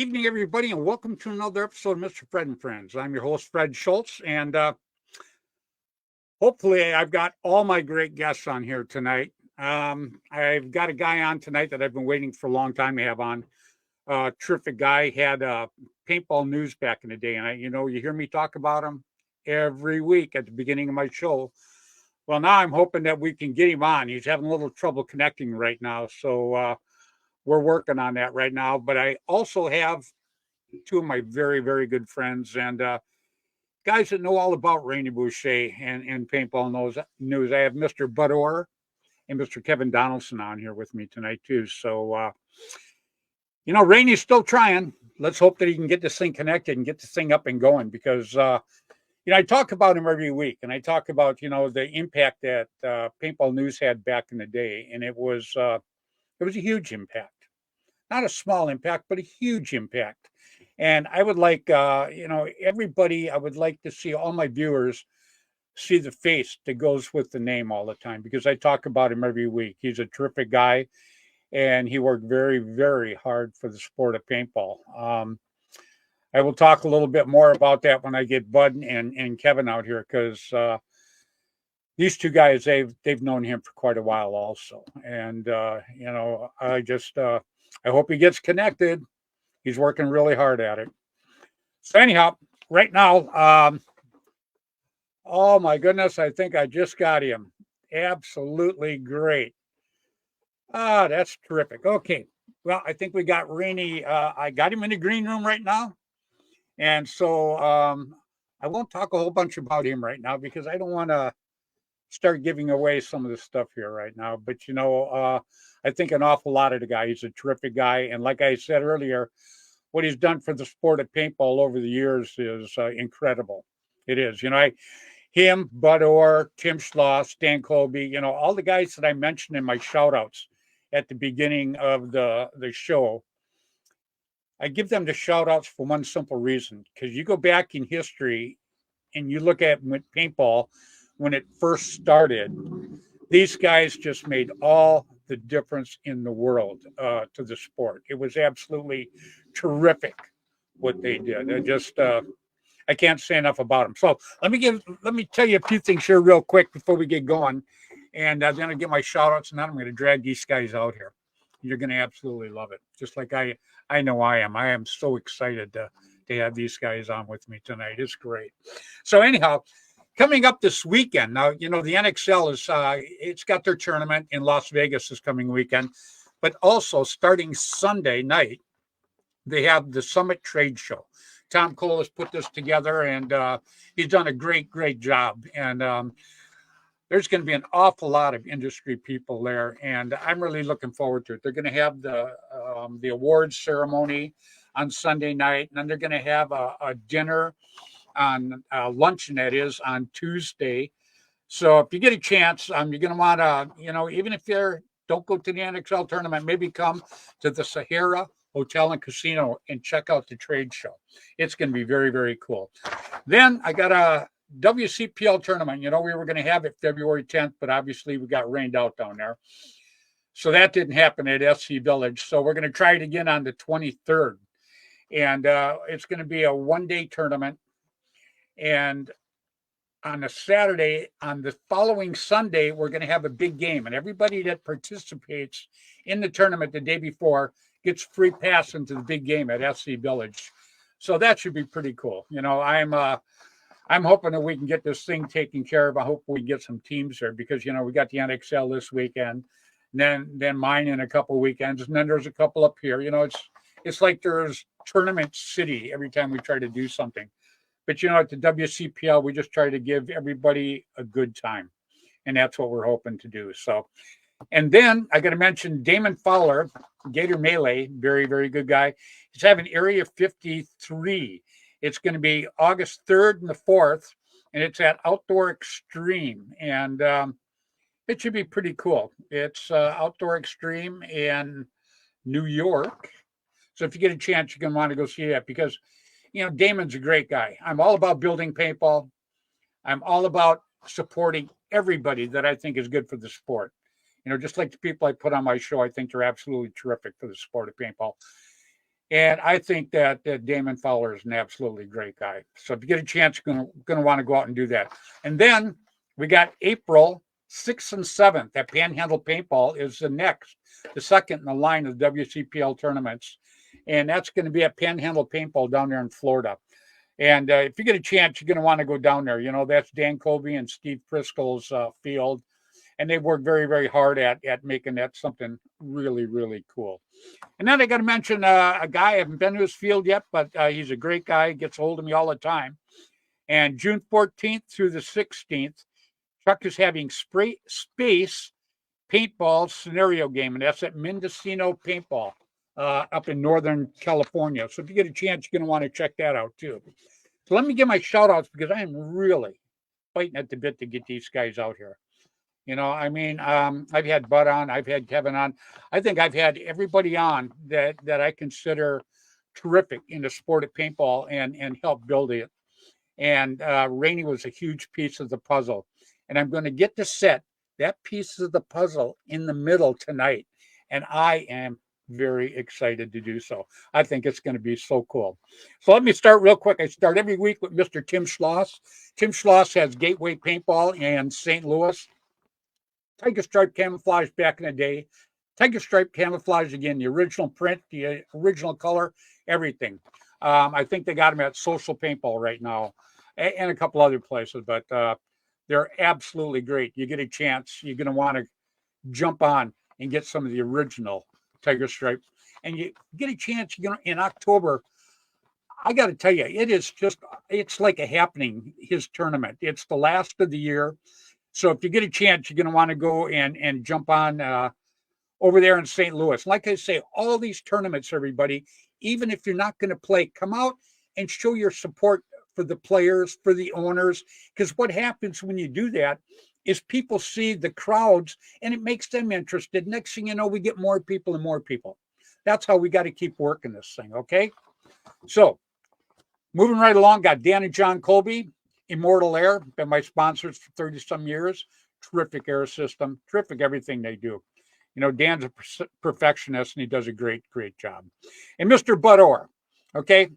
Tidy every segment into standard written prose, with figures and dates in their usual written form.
evening, everybody, and welcome to another episode of Mr. Fred and Friends. I'm your host, Fred Schultz, and hopefully I've got all my great guests on here tonight. I've got a guy on tonight that I've been waiting for a long time to have on. Terrific guy, had paintball news back in the day, and you hear me talk about him every week at the beginning of my show. Well, now I'm hoping that we can get him on. He's having a little trouble connecting right now, so we're working on that right now. But I also have two of my very, very good friends and guys that know all about Rainy Boucher and paintball news. I have Mr. Bud Orr and Mr. Kevin Donaldson on here with me tonight, too. So, Rainy's still trying. Let's hope that he can get this thing connected and get this thing up and going because, I talk about him every week, and I talk about, the impact that paintball news had back in the day, and it was a huge impact. Not a small impact, but a huge impact. And I would like, everybody, I would like to see all my viewers see the face that goes with the name all the time because I talk about him every week. He's a terrific guy, and he worked very, very hard for the sport of paintball. I will talk a little bit more about that when I get Bud and Kevin out here because these two guys, they've known him for quite a while also. And, I hope he gets connected. He's working really hard at it. So anyhow, right now, oh my goodness, I think I just got him. Absolutely great. That's terrific. Okay. Well, I think we got Rainy. I got him in the green room right now. And so I won't talk a whole bunch about him right now because I don't want to start giving away some of the stuff here right now. But, I think an awful lot of the guy. He's a terrific guy. And like I said earlier, what he's done for the sport of paintball over the years is incredible. It is. Him, Bud Orr, Tim Schlaw, Stan Colby, all the guys that I mentioned in my shout outs at the beginning of the show. I give them the shout outs for one simple reason, because you go back in history and you look at paintball when it first started, these guys just made all the difference in the world to the sport. It was absolutely terrific what they did. I can't say enough about them. So let me tell you a few things here real quick before we get going. And then I'll get my shout outs and then I'm going to drag these guys out here. You're going to absolutely love it. Just like I know I am. I am so excited to have these guys on with me tonight. It's great. So anyhow, coming up this weekend, now, the NXL it's got their tournament in Las Vegas this coming weekend, but also starting Sunday night, they have the Summit Trade Show. Tom Cole has put this together, and he's done a great, great job. And there's going to be an awful lot of industry people there, and I'm really looking forward to it. They're going to have the awards ceremony on Sunday night, and then they're going to have a dinner on luncheon, that is, on Tuesday. So if you get a chance, you're going to want to, even if you don't go to the NXL tournament, maybe come to the Sahara Hotel and Casino and check out the trade show. It's going to be very, very cool. Then I got a WCPL tournament. We were going to have it February 10th, but obviously we got rained out down there. So that didn't happen at SC Village. So we're going to try it again on the 23rd. And it's going to be a one-day tournament. And on a Saturday, on the following Sunday, we're going to have a big game. And everybody that participates in the tournament the day before gets free pass into the big game at SC Village. So that should be pretty cool. I'm hoping that we can get this thing taken care of. I hope we get some teams there because, we got the NXL this weekend, and then mine in a couple of weekends, and then there's a couple up here. It's like there's tournament city every time we try to do something. But, at the WCPL, we just try to give everybody a good time, and that's what we're hoping to do. So, and then I got to mention Damon Fowler, Gator Melee, very, very good guy. He's having Area 53. It's going to be August 3rd and the 4th, and it's at Outdoor Extreme. And it should be pretty cool. It's Outdoor Extreme in New York. So if you get a chance, you're going to want to go see that because, Damon's a great guy. I'm all about building paintball. I'm all about supporting everybody that I think is good for the sport. Just like the people I put on my show, I think they're absolutely terrific for the sport of paintball. And I think that Damon Fowler is an absolutely great guy. So if you get a chance, you're gonna want to go out and do that. And then we got April 6th and 7th at Panhandle Paintball is the second in the line of the WCPL tournaments. And that's going to be at Panhandle Paintball down there in Florida. And if you get a chance, you're going to want to go down there. You know, that's Dan Colby and Steve Prisco's field. And they work very, very hard at making that something really, really cool. And then I got to mention a guy. I haven't been to his field yet, but he's a great guy. He gets a hold of me all the time. And June 14th through the 16th, Chuck is having space paintball scenario game, and that's at Mendocino Paintball up in Northern California. So if you get a chance, you're going to want to check that out too. So let me give my shout outs because I am really fighting at the bit to get these guys out here. You know, I mean, I've had Bud on, I've had Kevin on. I think I've had everybody on that I consider terrific in the sport of paintball and help build it. And Rainey was a huge piece of the puzzle. And I'm going to get to set that piece of the puzzle in the middle tonight. And I am very excited to do so. I think it's going to be so cool. So let me start real quick. I start every week with Mr. Tim Schloss. Tim Schloss has Gateway Paintball in St. Louis. Tiger Stripe camouflage back in the day. Tiger Stripe camouflage again, the original print, the original color, everything. I think they got them at Social Paintball right now and a couple other places, but they're absolutely great. You get a chance, you're going to want to jump on and get some of the original Tiger Stripe. And you get a chance, you're going to, in October, I got to tell you, it's like a happening, his tournament. It's the last of the year. So if you get a chance, you're going to want to go and jump on over there in St. Louis. Like I say, all these tournaments, everybody, even if you're not going to play, come out and show your support for the players, for the owners. Because what happens when you do that is people see the crowds and it makes them interested. Next thing you know, we get more people and more people. That's how we got to keep working this thing, okay? So moving right along, got Dan and John Colby. Immortal Air, been my sponsors for 30 some years. Terrific air system, terrific everything they do. You know, Dan's a perfectionist and he does a great, great job. And Mr. Bud Orr, okay?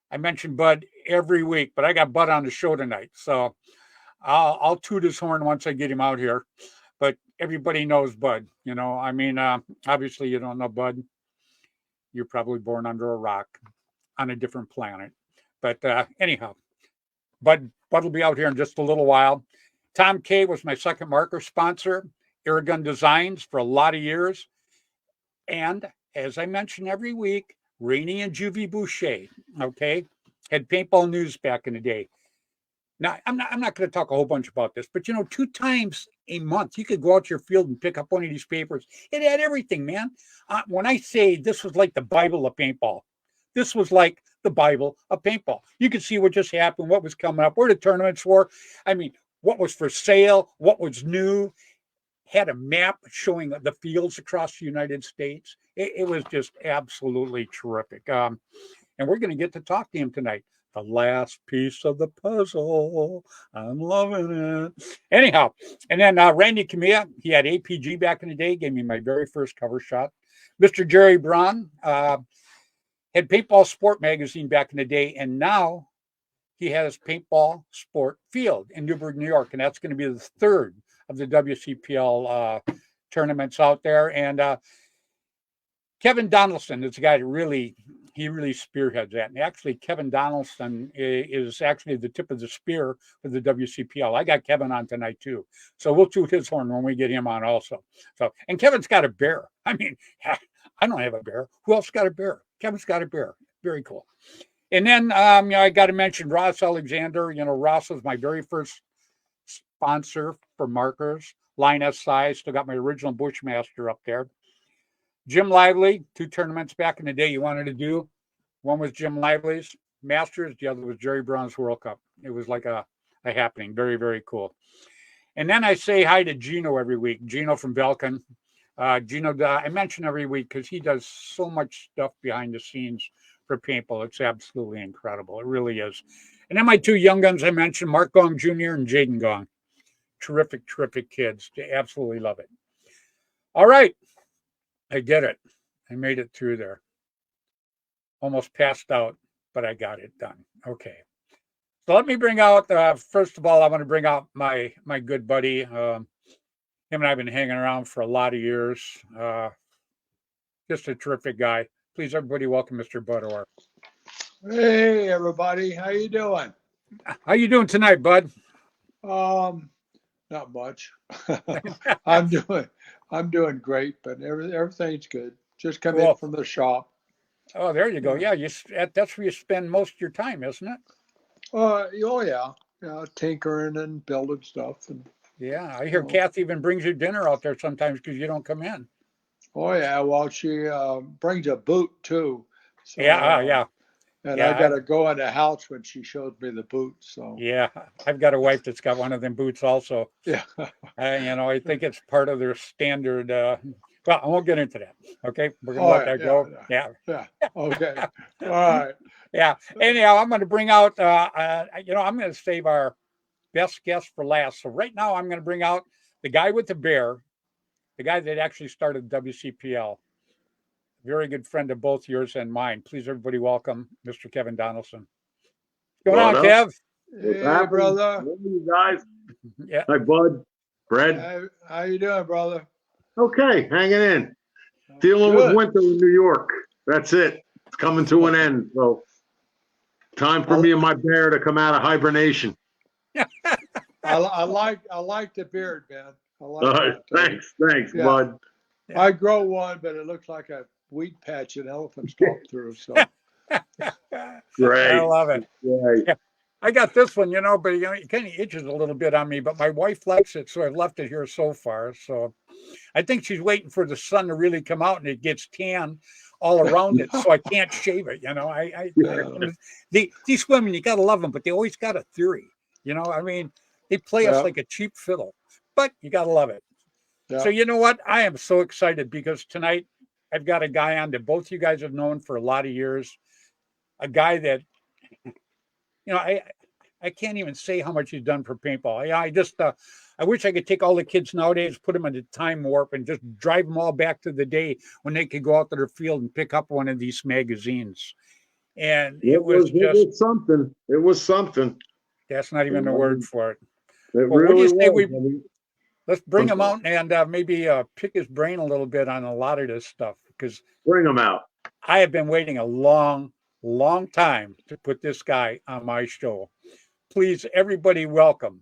I mention Bud every week, but I got Bud on the show tonight. So I'll toot his horn once I get him out here. But everybody knows Bud. You know, I mean, obviously you don't know Bud. You're probably born under a rock on a different planet. But anyhow, Bud will be out here in just a little while. Tom K was my second marker sponsor, Airgun Designs for a lot of years. And as I mention every week, Rainey and Juvie Boucher, okay, had Paintball News back in the day. Now, I'm not going to talk a whole bunch about this, but you know, 2 times a month, you could go out to your field and pick up one of these papers. It had everything, man. When I say this was like the Bible of paintball, this was like the Bible of paintball. You could see what just happened, what was coming up, where the tournaments were. I mean, what was for sale, what was new. Had a map showing the fields across the United States. It was just absolutely terrific. And we're going to get to talk to him tonight. The last piece of the puzzle. I'm loving it. Anyhow, and then Randy Camilla, he had APG back in the day, gave me my very first cover shot. Mr. Jerry Braun, had Paintball Sport magazine back in the day, and now he has Paintball Sport Field in Newburgh, New York, and that's going to be the third of the WCPL tournaments out there. And Kevin Donaldson is a guy that really spearheads that. And actually, Kevin Donaldson is actually the tip of the spear for the WCPL. I got Kevin on tonight too, so we'll toot his horn when we get him on also. So, and Kevin's got a bear. I mean, I don't have a bear. Who else got a bear? Kevin's got a bear. Very cool. And then, you know, I got to mention Ross Alexander. You know, Ross was my very first sponsor for markers. Line SI, still got my original Bushmaster up there. Jim Lively, 2 tournaments back in the day you wanted to do. One was Jim Lively's Masters. The other was Jerry Brown's World Cup. It was like a happening. Very, very cool. And then I say hi to Gino every week. Gino from Belkin. Gino, I mention every week because he does so much stuff behind the scenes for paintball. It's absolutely incredible. It really is. And then my 2 young guns I mentioned, Mark Gong Jr. and Jaden Gong. Terrific, terrific kids. They absolutely love it. All right. I did it. I made it through there. almost passed out, but I got it done. Okay. So let me bring out, first of all, I want to bring out my good buddy. Him and I have been hanging around for a lot of years. Just a terrific guy. Please, everybody, welcome Mr. Bud Orr. Hey, everybody. How you doing? How you doing tonight, Bud? Not much. I'm doing great, but everything's good. Just come in Cool. from the shop. Oh, there you go. Yeah, that's where you spend most of your time, isn't it? Oh yeah, tinkering and building stuff, and Yeah, I hear oh, Kathy even brings you dinner out there sometimes because you don't come in. oh yeah. Well, she brings a boot too, Yeah, so yeah, and I yeah, got to go in the house when she shows me the boot. So yeah. I've got a wife that's got one of them boots also. yeah. I think it's part of their standard. Well, I won't get into that. Okay, we're gonna Oh let yeah, that yeah, go. Yeah, yeah. Okay. All right. yeah. Anyhow, I'm going to bring out. I'm going to save our best guest for last. So right now, I'm going to bring out the guy with the bear, the guy that actually started WCPL. Very good friend of both yours and mine. Please, everybody, welcome Mr. Kevin Donaldson. What's going on, What up? Kev? What's Hey, happening? brother. Hey, you guys. Yeah. Hi, Bud. Fred. How you doing, brother? Okay, hanging in. Dealing with Good. winter in New York. That's it. It's coming to an end. So time for me and my bear to come out of hibernation. I like the beard, man. I like All right, that. thanks, Yeah. Bud. Yeah. I grow one, but it looks like a weed patch an elephant stalked through. So Great. I love it. Great. Yeah. I got this one, but it kind of itches a little bit on me, but my wife likes it, so I've left it here so far. So I think she's waiting for the sun to really come out and it gets tan all around it, so I can't shave it. These women, you gotta love them, but they always got a theory. They play us like a cheap fiddle, but you gotta love it. yeah. So you know what? I am so excited because tonight I've got a guy on that both you guys have known for a lot of years, a guy that I can't even say how much he's done for paintball. I wish I could take all the kids nowadays, put them in a time warp, and just drive them all back to the day when they could go out to their field and pick up one of these magazines. And it was something. It was something. That's not even the word for it. It Well, what do really you say was. let's bring him out and maybe pick his brain a little bit on a lot of this stuff because Bring him out. I have been waiting a long, long time to put this guy on my show. Please, everybody, welcome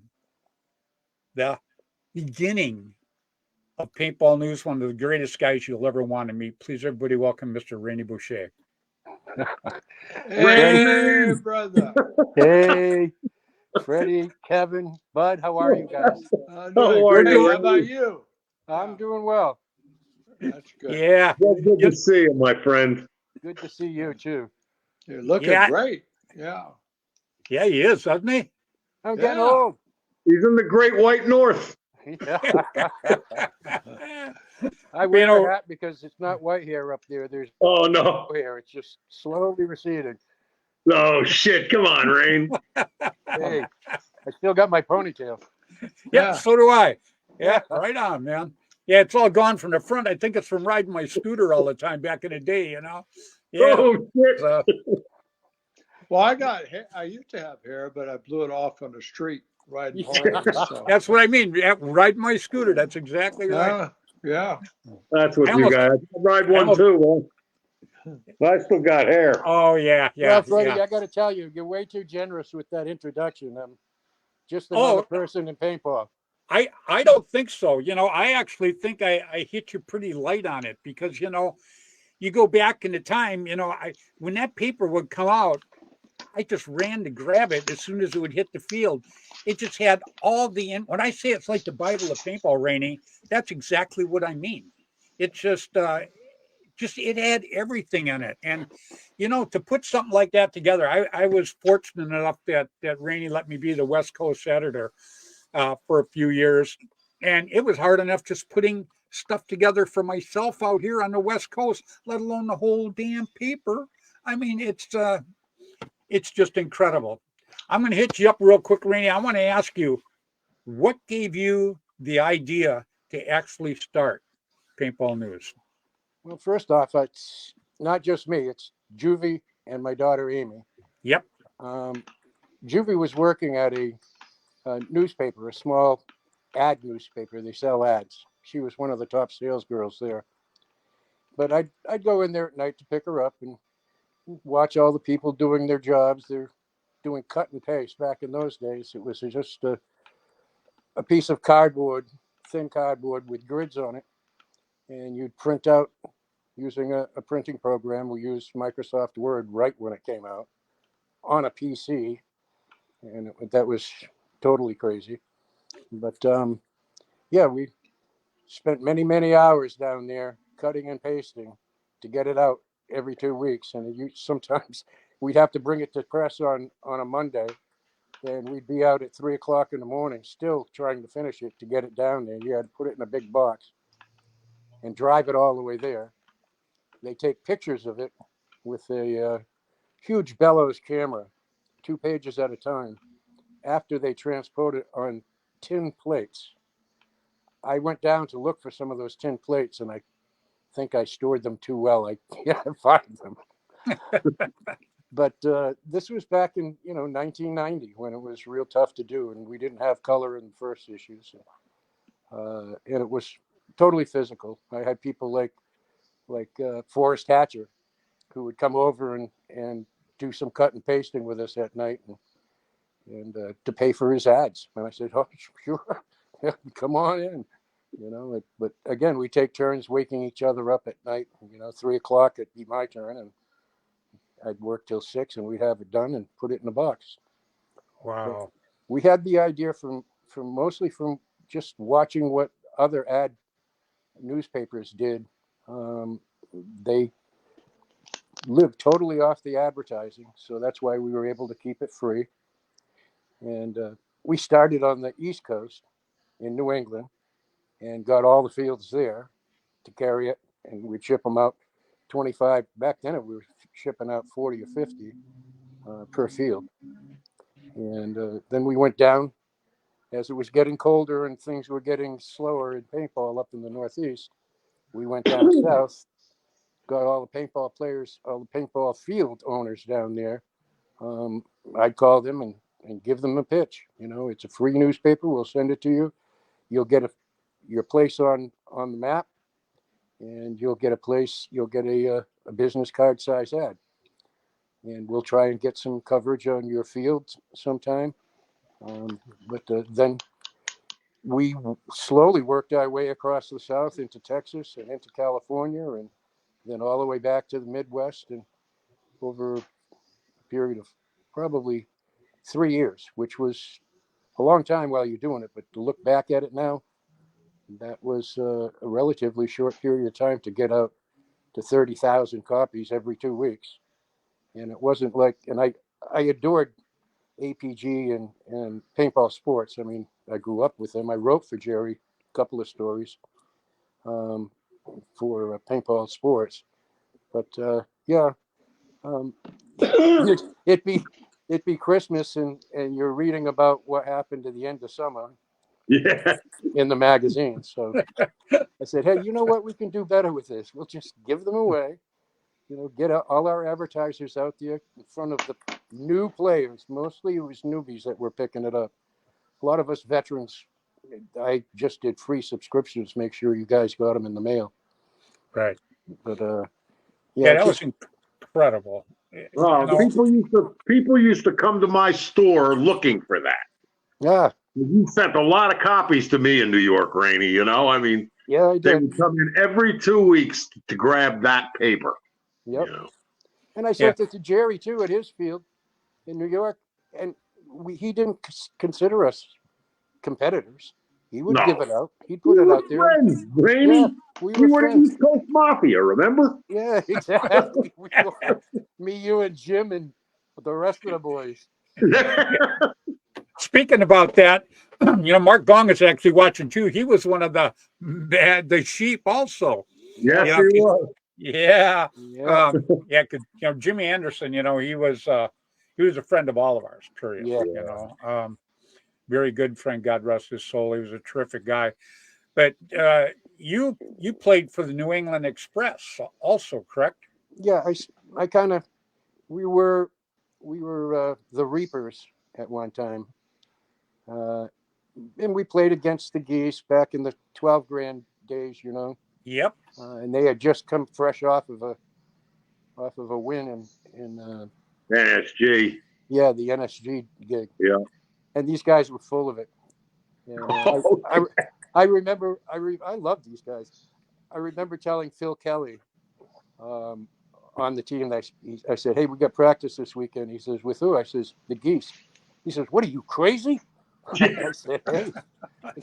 the beginning of paintball news, one of the greatest guys you'll ever want to meet. Please, everybody, welcome Mr. Rainey Boucher. Hey, brother. Hey, Freddy, Kevin, Bud, how are you guys? How are Great. you? How about you? I'm doing well. That's good. Yeah. Well, good to see you, my friend. Good to see you too. You're looking great. Yeah. Yeah, he is, doesn't he? I'm getting old. He's in the Great White North. Yeah. I wear a hat because it's not white hair up there. There's Oh no hair. It's just slowly receding. Oh shit! Come on, Rain. Hey, I still got my ponytail. Yeah, so do I. Yeah, right on, man. Yeah, it's all gone from the front. I think it's from riding my scooter all the time back in the day, Yeah. Oh shit. Well, I used to have hair, but I blew it off on the street riding home. So. That's what I mean. Yeah, riding my scooter. That's exactly right. Yeah. That's what you got. I ride one too, man. I still got hair. Oh yeah. Well, Freddy, I got to tell you, you're way too generous with that introduction. I'm just another person in paintball. I don't think so. I actually think I hit you pretty light on it because you go back in the time. When that paper would come out, I just ran to grab it as soon as it would hit the field. It just had all when I say it's like the Bible of paintball, Rainey, that's exactly what I mean. It just it had everything in it. And, to put something like that together, I was fortunate enough that Rainey let me be the West Coast editor for a few years. And it was hard enough just putting stuff together for myself out here on the West Coast, let alone the whole damn paper. I mean, it's just incredible. I'm going to hit you up real quick, Rainey. I want to ask you, what gave you the idea to actually start Paintball News? Well, first off, it's not just me. It's Juvie and my daughter Amy. Yep. Juvie was working at a newspaper, a small ad newspaper. They sell ads. She was one of the top sales girls there. But I'd go in there at night to pick her up and watch all the people doing their jobs. They're doing cut and paste. Back in those days, it was just a piece of cardboard, thin cardboard with grids on it, and you'd print out using a printing program. We used Microsoft Word right when it came out on a PC, and that was totally crazy. But yeah, we spent many hours down there cutting and pasting to get it out every 2 weeks, and sometimes we'd have to bring it to press on a Monday, and we'd be out at 3 o'clock in the morning still trying to finish it to get it down there. You had to put it in a big box and drive it all the way there. They take pictures of it with a huge bellows camera, 2 pages at a time, after they transport it on tin plates. I went down to look for some of those tin plates, and I think I stored them too well. I can't find them. But this was back in 1990 when it was real tough to do, and we didn't have color in the first issues, and it was totally physical. I had people like Forrest Hatcher, who would come over and do some cut and pasting with us at night, and to pay for his ads. And I said, "Oh, sure, yeah, come on in." But again, we take turns waking each other up at night. 3 o'clock, it'd be my turn, and I'd work till 6, and we'd have it done and put it in a box. Wow. But we had the idea mostly from just watching what other ad newspapers did. They lived totally off the advertising, so that's why we were able to keep it free. And we started on the East Coast in New England and got all the fields there to carry it, and we'd ship them out 25. Back then, we were shipping out 40 or 50 per field. And then we went down as it was getting colder and things were getting slower in paintball up in the Northeast. We went down south, got all the paintball players, all the paintball field owners down there. I'd call them and give them a pitch. It's a free newspaper. We'll send it to you. You'll get your place on the map, and you'll get a business card size ad. And we'll try and get some coverage on your field sometime. But then we slowly worked our way across the South into Texas and into California, and then all the way back to the Midwest, and over a period of probably 3 years, which was a long time while you're doing it. But to look back at it now, that was a relatively short period of time to get out to 30,000 copies every 2 weeks. And it wasn't like, and I adored APG and paintball sports. I mean, I grew up with them. I wrote for Jerry a couple of stories for paintball sports. But yeah, it'd be Christmas, and you're reading about what happened at the end of summer. Yeah. In the magazine. So I said, hey, you know what? We can do better with this. We'll just give them away. Get all our advertisers out there in front of the new players. Mostly it was newbies that were picking it up. A lot of us veterans, I just did free subscriptions. Make sure you guys got them in the mail. Right. But yeah, that was incredible. Well, people used to come to my store looking for that. Yeah. You sent a lot of copies to me in New York, Rainey. I mean, yeah, I they did. would come in every 2 weeks to grab that paper. Yep. And I sent it to Jerry too at his field in New York, and he didn't consider us competitors. He would give it out. He'd put it out there. Friends, Rainey. Yeah, we were the friends. East Coast Mafia, remember? Yeah, exactly. Me, you, and Jim, and the rest of the boys. Speaking about that, Mark Gong is actually watching too. He was one of the sheep also. Yes, he was. Yeah. Yeah. Because Jimmy Anderson, he was a friend of all of ours. Period. Yeah. Very good friend. God rest his soul. He was a terrific guy. But you played for the New England Express also, correct? Yeah, I kind of, we were the Reapers at one time. And we played against the Geese back in the 12 grand days, you know. Yep. And they had just come fresh off of a win in NSG. yeah, the NSG gig. Yeah. And these guys were full of it. And I remember I love these guys. I remember telling Phil Kelly on the team that I said, "Hey, we got practice this weekend." He says, "With who?" I says, "The Geese." He says, "What are you, crazy?" I said, "Hey,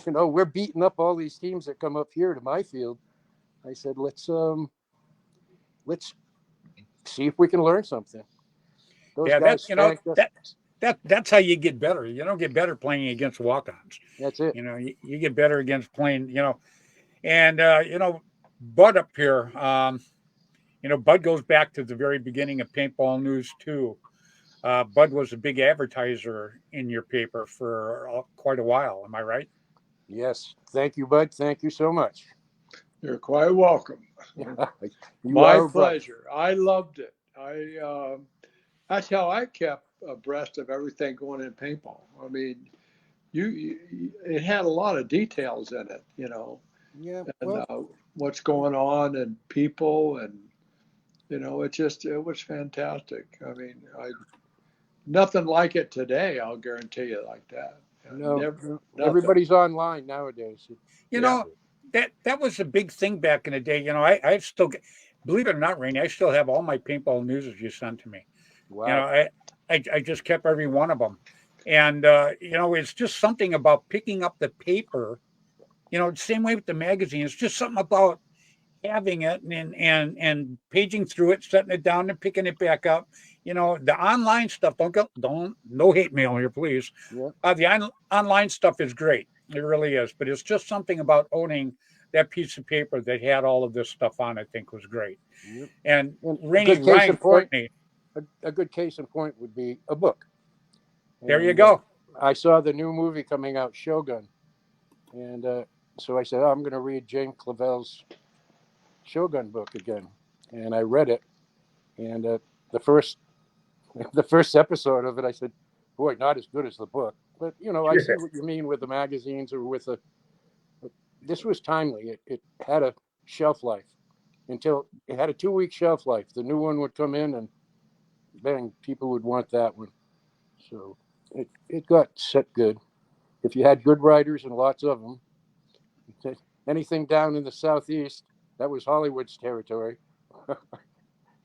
you know, we're beating up all these teams that come up here to my field." I said, let's see if we can learn something." Those Yeah, guys that's you know spanked us. that's how you get better. You don't get better playing against walk-ons. That's it. You know, you get better against playing. You know, and you know, Bud up here. You know, Bud goes back to the very beginning of paintball news too. Bud was a big advertiser in your paper for quite a while. Am I right? Yes. Thank you, Bud. Thank you so much. You're quite welcome. You My are a brother. pleasure. I loved it. That's how I kept abreast of everything going in paintball. I mean, it had a lot of details in it, you know, Yeah. and Well, what's going on and people, and you know, it was fantastic. I mean, nothing like it today. I'll guarantee you like that. no, Never, nothing. everybody's online nowadays. You Yeah. know, that was a big thing back in the day. You know, I still get, believe it or not, Rainey, I still have all my paintball newses you sent to me. Wow. You know, I just kept every one of them. And, you know, it's just something about picking up the paper, you know, same way with the magazine. It's just something about having it and paging through it, setting it down and picking it back up. You know, the online stuff, no hate mail here, please. Yeah. The online stuff is great. It really is. But it's just something about owning that piece of paper that had all of this stuff on, I think was great. Yep. And And Rainey, good case Ryan in point. Courtney, A good case in point would be a book. there you And, go. I saw the new movie coming out, Shogun, and so I said, "Oh, I'm going to read Jane Clavell's Shogun book again," and I read it, and the first episode of it, I said, "Boy, not as good as the book," but you know, I see what you mean with the magazines or with the. This was timely. It had a shelf life until it had a 2-week shelf life. The new one would come in, and bang, people would want that one. So it got set good. If you had good writers and lots of them, anything down in the southeast, that was Hollywood's territory.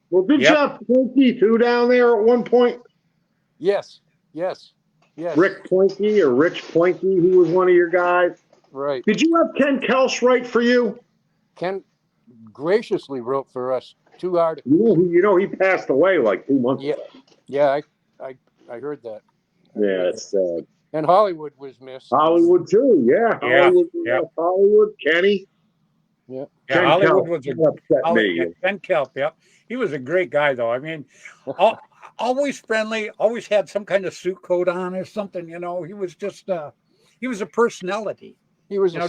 Well, did you have Plinky too down there at one point? Yes. Rick Plinky or Rich Plinky, who was one of your guys. Right. Did you have Ken Kelsch write for you? Ken graciously wrote for us 2 articles. You know, he passed away like 2 months ago. Yeah, I heard that. Yeah, it's sad. And Hollywood was missed. Hollywood too, yeah. Hollywood, Yeah. Hollywood, Kenny. Yeah. Yeah, Ken Hollywood Kelp. was That upset me. Ken Kelp. Yep, he was a great guy, though. I mean, always friendly, always had some kind of suit coat on or something. You know, he was just he was a personality. He was You know,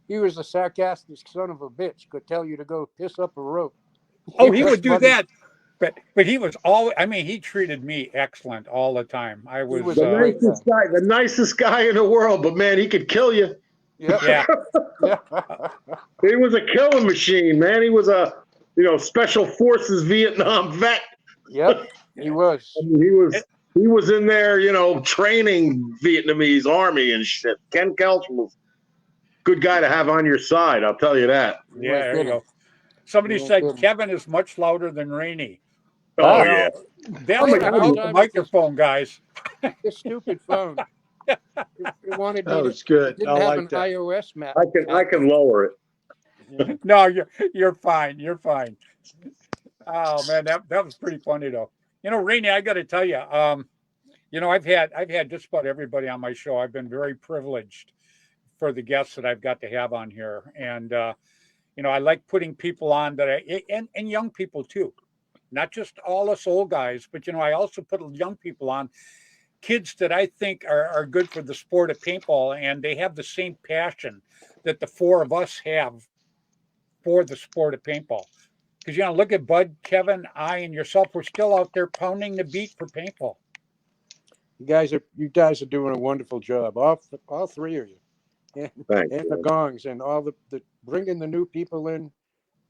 he was a sarcastic son of a bitch. Could tell you to go piss up a rope. Oh, he would was do funny. that. But he was always, I mean, he treated me excellent all the time. I was, was The nicest guy in the world, but man, he could kill you. Yep. yeah, Yeah. He was a killing machine, man. He was a, special forces Vietnam vet. Yep. He was. I mean, he was in there, training Vietnamese army and shit. Ken Kelch was a good guy to have on your side. I'll tell you that. He yeah, was there you kidding. go. Somebody He was said kidding. Kevin is much louder than Rainey. Oh, Ah. yeah. That's my about God. the microphone, guys. This stupid phone. It wanted me That to. was good. It didn't I have like an that. iOS map. I can lower it. Yeah. No, you're fine. You're fine. Oh man, that was pretty funny though. You know, Rainey, I got to tell you, I've had just about everybody on my show. I've been very privileged for the guests that I've got to have on here, and I like putting people on that and young people too, not just all us old guys, but I also put young people on, kids that I think are good for the sport of paintball, and they have the same passion that the four of us have for the sport of paintball. Because, you know, look at Bud, Kevin, I, and yourself. We're still out there pounding the beat for paintball. You guys are doing a wonderful job. All three of you. And, Thanks. and the gongs and all the bringing the new people in,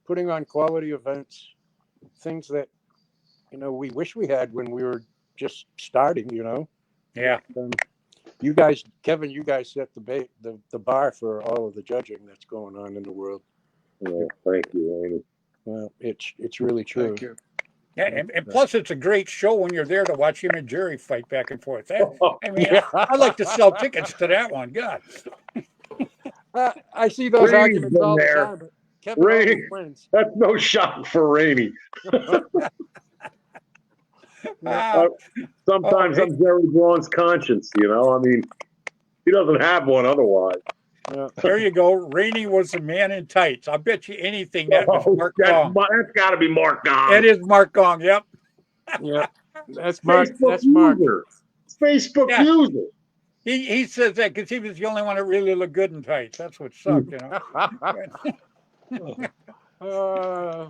putting on quality events, things that, you know, we wish we had when we were just starting, you know. Yeah. You guys, Kevin, you guys set the bar for all of the judging that's going on in the world. Well, thank you, Amy. Well, it's really true. Thank you. Yeah, and plus it's a great show when you're there to watch him and Jerry fight back and forth. I mean, I like to sell tickets to that one. God. I see those Rainy's arguments been all the there. time, but Kevin Rainy. always wins. That's no shock for Rainy. Ah, Sometimes Oh, I'm Jerry Braun's conscience, you know. I mean, he doesn't have one otherwise. Yeah. there you go. Rainey was the man in tights. I'll bet you anything that was Mark Gong. That's got to be Mark Gong. It is Mark Gong. Yep. Yeah, that's Mark. Facebook That's Mark. user. Facebook Yeah. user. He says that because he was the only one that really looked good in tights. That's what sucked, you know.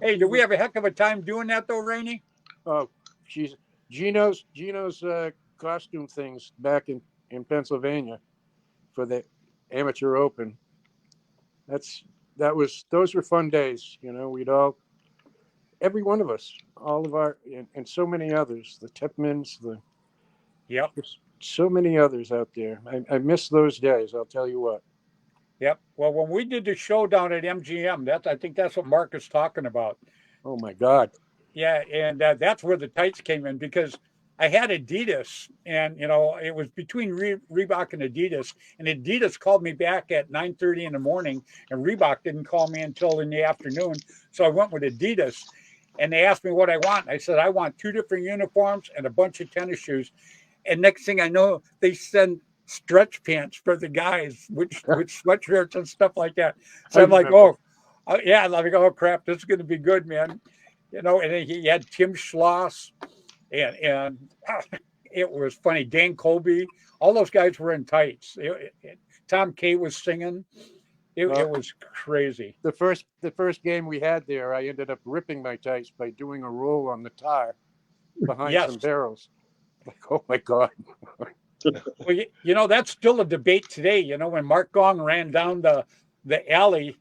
Hey, did we have a heck of a time doing that though, Rainey? Oh, she's Gino's costume things back in Pennsylvania for the Amateur Open. Those were fun days. You know, every one of us, all of our, and so many others, the Tepmans, Yep. there's so many others out there. I miss those days. I'll tell you what. Yep. Well, when we did the show down at MGM, I think that's what Mark is talking about. Oh my God. Yeah, and that's where the tights came in because I had Adidas, and you know it was between Reebok and Adidas, and Adidas called me back at 9:30 in the morning, and Reebok didn't call me until in the afternoon. So I went with Adidas, and they asked me what I want. I said I want 2 different uniforms and a bunch of tennis shoes. And next thing I know, they send stretch pants for the guys, with sweatshirts and stuff like that. So I'm like, yeah, I'm like, oh crap, this is going to be good, man. You know, and then he had Tim Schloss, and it was funny. Dan Colby, all those guys were in tights. Tom K was singing. It was crazy. The first game we had there, I ended up ripping my tights by doing a roll on the tar behind some barrels. Like, oh my God. Well, you know, that's still a debate today. You know, when Mark Gong ran down the alley,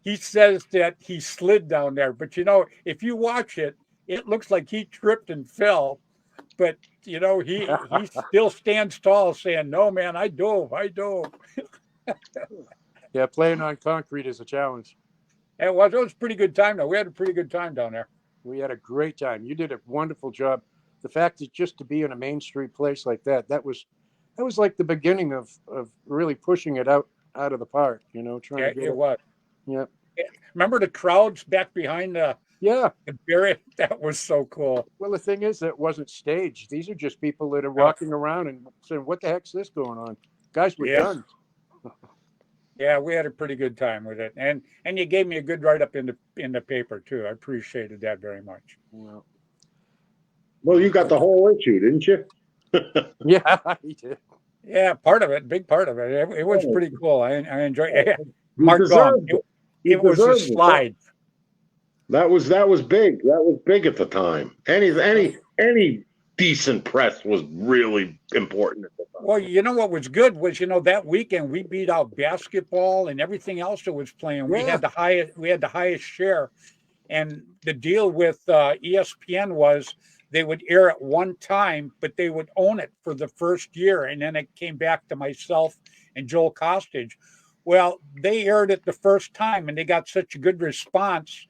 he says that he slid down there. But, you know, if you watch it, it looks like he tripped and fell. But, you know, he still stands tall saying, no, man, I dove. Yeah, playing on concrete is a challenge. It was a pretty good time, though. We had a pretty good time down there. We had a great time. You did a wonderful job. The fact that just to be in a Main Street place like that was like the beginning of really pushing it out of the park, you know, trying to get it was. Yeah. Remember the crowds back behind the barrier? That was so cool. Well, the thing is, that wasn't staged. These are just people that are walking around and saying, what the heck's this going on? Guys, we're done. Yeah, we had a pretty good time with it. And you gave me a good write-up in the paper, too. I appreciated that very much. Yeah. Well, you got the whole issue, didn't you? Yeah, he did. Yeah, part of it, big part of it. It was pretty cool. I enjoyed it. Mark Gong, it was a slide. That was big. That was big at the time. Any decent press was really important at the time. Well, you know what was good was, you know, that weekend we beat out basketball and everything else that was playing. We had the highest share. And the deal with ESPN was they would air it one time, but they would own it for the first year. And then it came back to myself and Joel Costage. Well, they aired it the first time and they got such a good response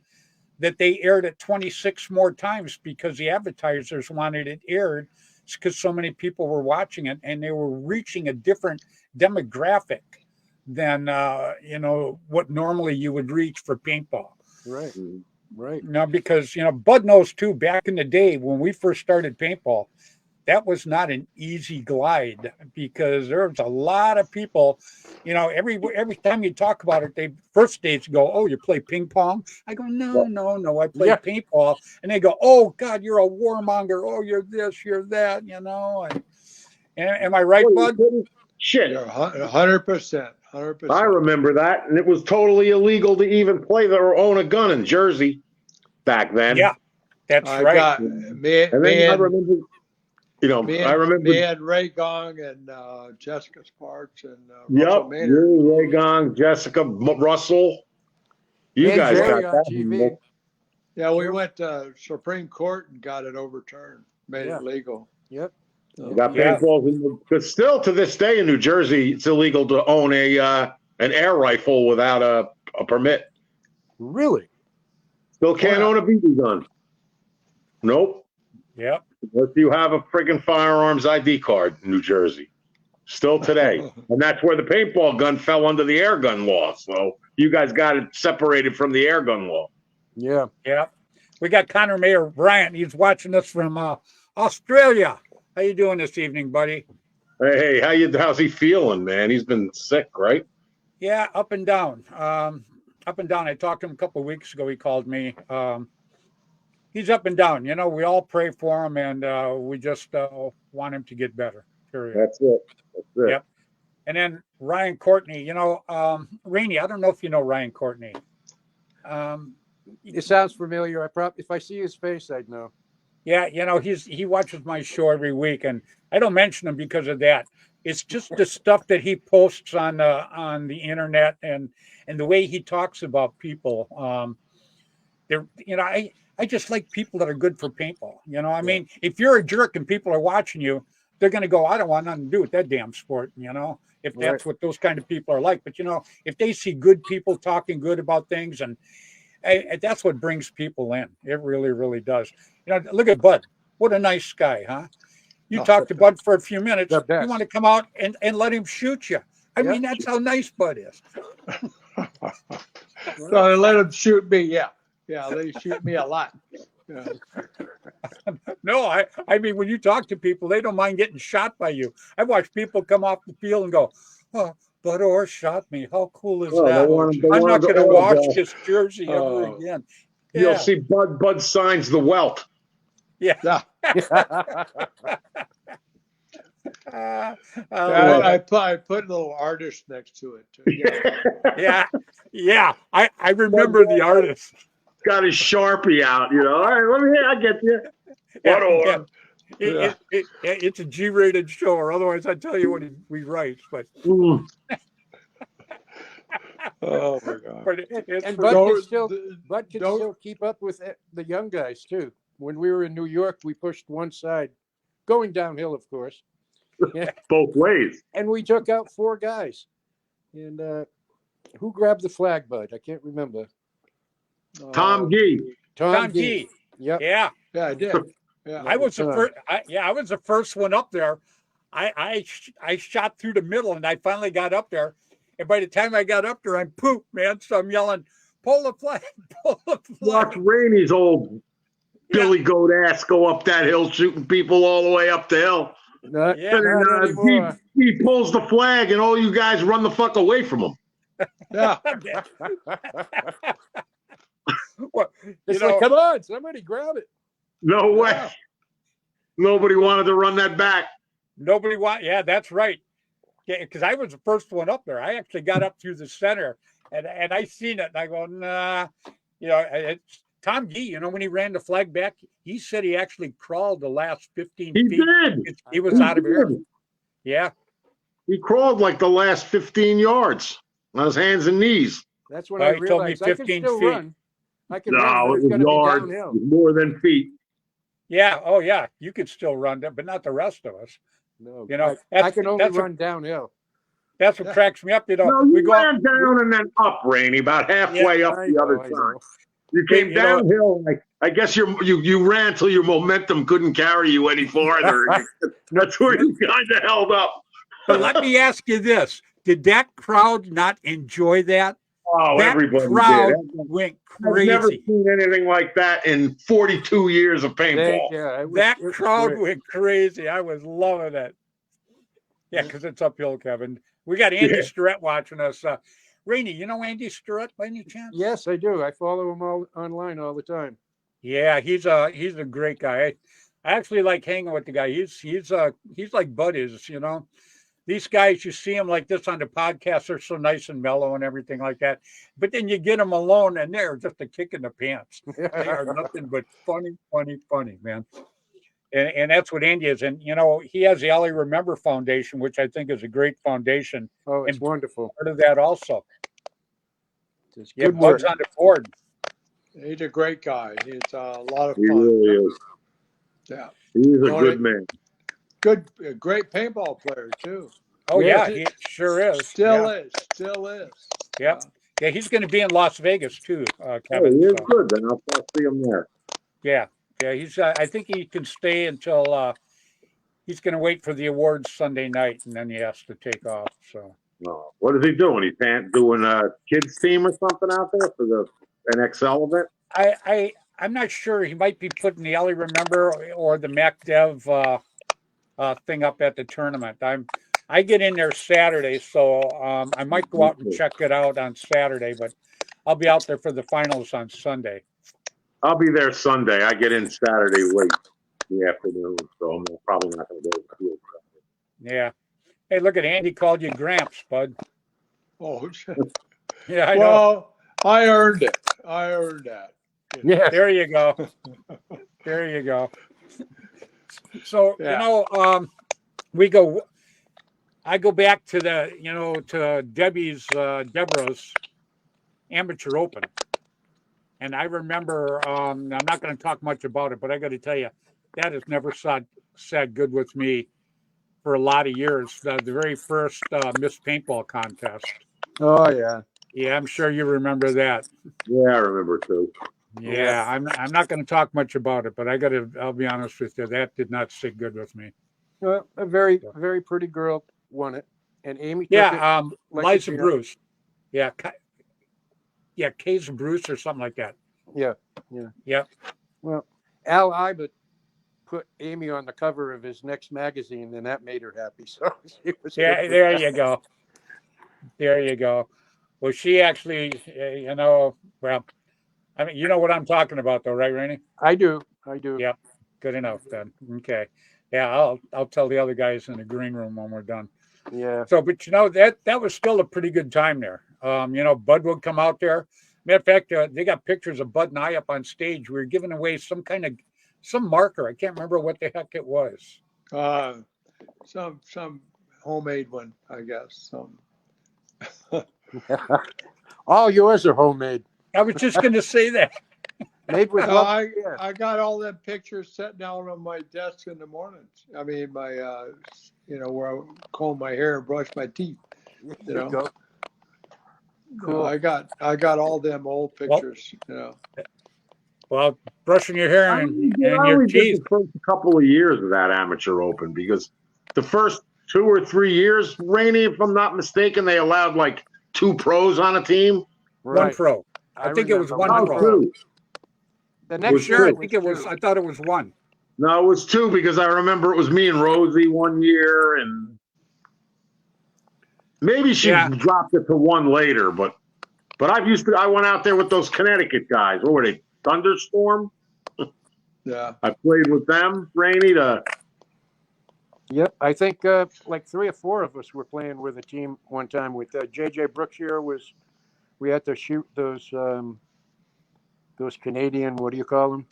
that they aired it 26 more times because the advertisers wanted it aired because so many people were watching it and they were reaching a different demographic than, you know, what normally you would reach for paintball. Right. Right. Now, because, you know, Bud knows too, back in the day when we first started paintball, that was not an easy glide because there was a lot of people, you know, every time you talk about it, they first days go, oh, you play ping pong? I go, no, I play paintball. And they go, oh, God, you're a warmonger. Oh, you're this, you're that, you know. And am I right, Bud? Shit. You're 100%. 100%. I remember that, and it was totally illegal to even play or own a gun in Jersey. back then. Yeah, that's I right. got me, And me then I and remember, you know, me I and, remember. me and Ray Gong and Jessica Sparks and Russell Yep, Maynard. you, Ray Gong, Jessica, Russell. You And guys Jerry got on that. TV. Yeah, we Yep. went to Supreme Court and got it overturned, made Yeah. it legal. Yep. So, Got Yeah. paintballs, but still to this day in New Jersey, it's illegal to own an air rifle without a permit. Really? Still can't yeah. own a BB gun. Nope. Yep. Unless you have a friggin' firearms ID card in New Jersey. Still today. And that's where the paintball gun fell under the air gun law. So you guys got it separated from the air gun law. Yeah. Yep. We got Connor Mayer Bryant. He's watching us from Australia. How you doing this evening, buddy? Hey, how's he feeling, man? He's been sick, right? Yeah, up and down. Up and down. I talked to him a couple of weeks ago. He called me. He's up and down. You know, we all pray for him, and we just want him to get better. Period. That's it. That's it. Yep. And then Ryan Courtney. You know, Rainey. I don't know if you know Ryan Courtney. It sounds familiar. If I see his face, I'd know. Yeah, you know, he watches my show every week, and I don't mention him because of that. It's just the stuff that he posts on the internet and the way he talks about people. They're, you know, I just like people that are good for paintball. You know, I mean, if you're a jerk and people are watching you, they're going to go, I don't want nothing to do with that damn sport. You know, if that's what those kind of people are like. But you know, if they see good people talking good about things, and that's what brings people in. It really, really does. You know, look at Bud. What a nice guy, huh? You talk to Bud for a few minutes. The best. You want to come out and let him shoot you. I mean, that's how nice Bud is. So they let them shoot me. Yeah. Yeah. They shoot me a lot. Yeah. No, I mean, when you talk to people, they don't mind getting shot by you. I watch people come off the field and go, oh, Bud Orr shot me. How cool is that? I'm not going to wash this jersey ever again. You'll see Bud signs the welt. Yeah. I put a little artist next to it too. Yeah. I remember the artist. Got his Sharpie out, you know. All right, let me. I get you. It's a G-rated show, or otherwise I'd tell you what he writes. But oh my God! And Bud can still keep up with the young guys too. When we were in New York, we pushed one side, going downhill, of course. Yeah. Both ways. And we took out 4 guys. And who grabbed the flag, Bud? I can't remember. Tom Gee. Tom Gee. Yep. Yeah, I did. Yeah, I was the first. I was the first one up there. I shot through the middle, and I finally got up there. And by the time I got up there, I'm pooped, man. So I'm yelling, "Pull the flag! Pull the flag!" Watch Rainey's old Billy Goat ass go up that hill, shooting people all the way up the hill. Not He pulls the flag, and all you guys run the fuck away from him. Yeah. Well, it's like, come on, somebody grab it. No way. Yeah. Nobody wanted to run that back. Nobody want. Yeah, that's right. Yeah, because I was the first one up there. I actually got up through the center, and I seen it, and I go, nah. You know, it's Tom Gee. You know, when he ran the flag back, he said he actually crawled the last 15 He feet. did. He was out of air. Yeah. He crawled like the last 15 yards on his hands and knees. That's when I He told me realized I can 15 still feet. run. I can run, No, but it it's was going to be yards. downhill. It was more than feet. Yeah. Oh, yeah. You could still run that, but not the rest of us. No, You know, I can only that's run downhill. That's what cracks me up. You know, No, we you go ran down and then up, Rainey, about halfway up the other side. You came downhill. I guess you ran till your momentum couldn't carry you any farther. That's where you kind of held up. But let me ask you this: did that crowd not enjoy that? Oh, that everybody crowd did. went I've crazy. never seen anything like that in 42 years of paintball. That crowd went crazy. I was loving it. Yeah, because it's uphill, Kevin. We got Andy Sturrett watching us. Rainey, you know Andy Sturrett by any chance? Yes, I do. I follow him all online all the time. Yeah, he's a great guy. I actually like hanging with the guy. He's like Bud is, you know. these guys, you see them like this on the podcast, they're so nice and mellow and everything like that. But then you get them alone and they're just a kick in the pants. They are nothing but funny, funny, funny, man. And that's what Andy is. And, he has the Ellie Remember Foundation, which I think is a great foundation. Oh, it's and wonderful. Part of that also. It's Yeah, good work. Bud's on the board. He's a great guy. He's a lot of fun. He really is. Yeah. He's a good man. A great paintball player too. Oh, Yeah. yeah, he sure is. Still Yeah. is. Yep. Yeah, he's going to be in Las Vegas too, Oh, Kevin. he is so. good. Then I'll see him there. Yeah, he's. I think he can stay until he's going to wait for the awards Sunday night, and then he has to take off. So, Oh, what is he doing? He's doing a kids team or something out there for an XL event. I'm not sure. He might be putting the Ellie Remember or the Mac Dev thing up at the tournament. I get in there Saturday, so I might go out and check it out on Saturday, but I'll be out there for the finals on Sunday. I'll be there Sunday. I get in Saturday late in the afternoon, so I'm probably not going to go to the field. Yeah. Hey, look at Andy called you Gramps, bud. Oh, Yeah, I know. well, I earned it. I earned that. Yeah. There you go. There you go. So, Yeah. I go back to to Deborah's amateur open. And I remember, I'm not going to talk much about it, but I got to tell you, that has never sat good with me for a lot of years. The very first Miss Paintball contest. Oh, yeah. Yeah, I'm sure you remember that. Yeah, I remember too. Yeah, I'm not going to talk much about it, but I'll be honest with you, that did not sit good with me. Well, a very, very pretty girl won it. And Amy took Yeah, it like Liza a champ. Bruce. Yeah, Case Bruce or something like that. Yeah. Yep. Well, Al Ibert put Amy on the cover of his next magazine, and that made her happy. So she was Yeah, good. there you go. There you go. Well, she actually, well, I mean, you know what I'm talking about, though, right, Rainey? I do. Yep. Good enough then. Okay. Yeah, I'll tell the other guys in the green room when we're done. Yeah. So, but that was still a pretty good time there. Bud would come out there. Matter of fact, they got pictures of Bud and I up on stage. We were giving away some marker. I can't remember what the heck it was. Some homemade one, I guess. All yours are homemade. I was just going to say that. Made with love. I got all them pictures set down on my desk in the mornings. I mean, my where I comb my hair and brush my teeth. There you go. Cool. I got all them old pictures. Well, brushing your hair and I your only did teeth. the first couple of years of that amateur open because the first 2 or 3 years, Rainey, if I'm not mistaken, they allowed like 2 pros on a team. One Right. pro. I think it was remember. one Oh, pro. 2. The Was next year, Sure, I two. think it was. I thought it was one. No, it was 2 because I remember it was me and Rosie one year, and maybe she Yeah. dropped it to 1 later. But I went out there with those Connecticut guys. What were they? Thunderstorm. Yeah. I played with them, Rainey. Yep, I think like 3 or 4 of us were playing with a team one time with JJ Brookshire. We had to shoot those Canadian, what do you call them?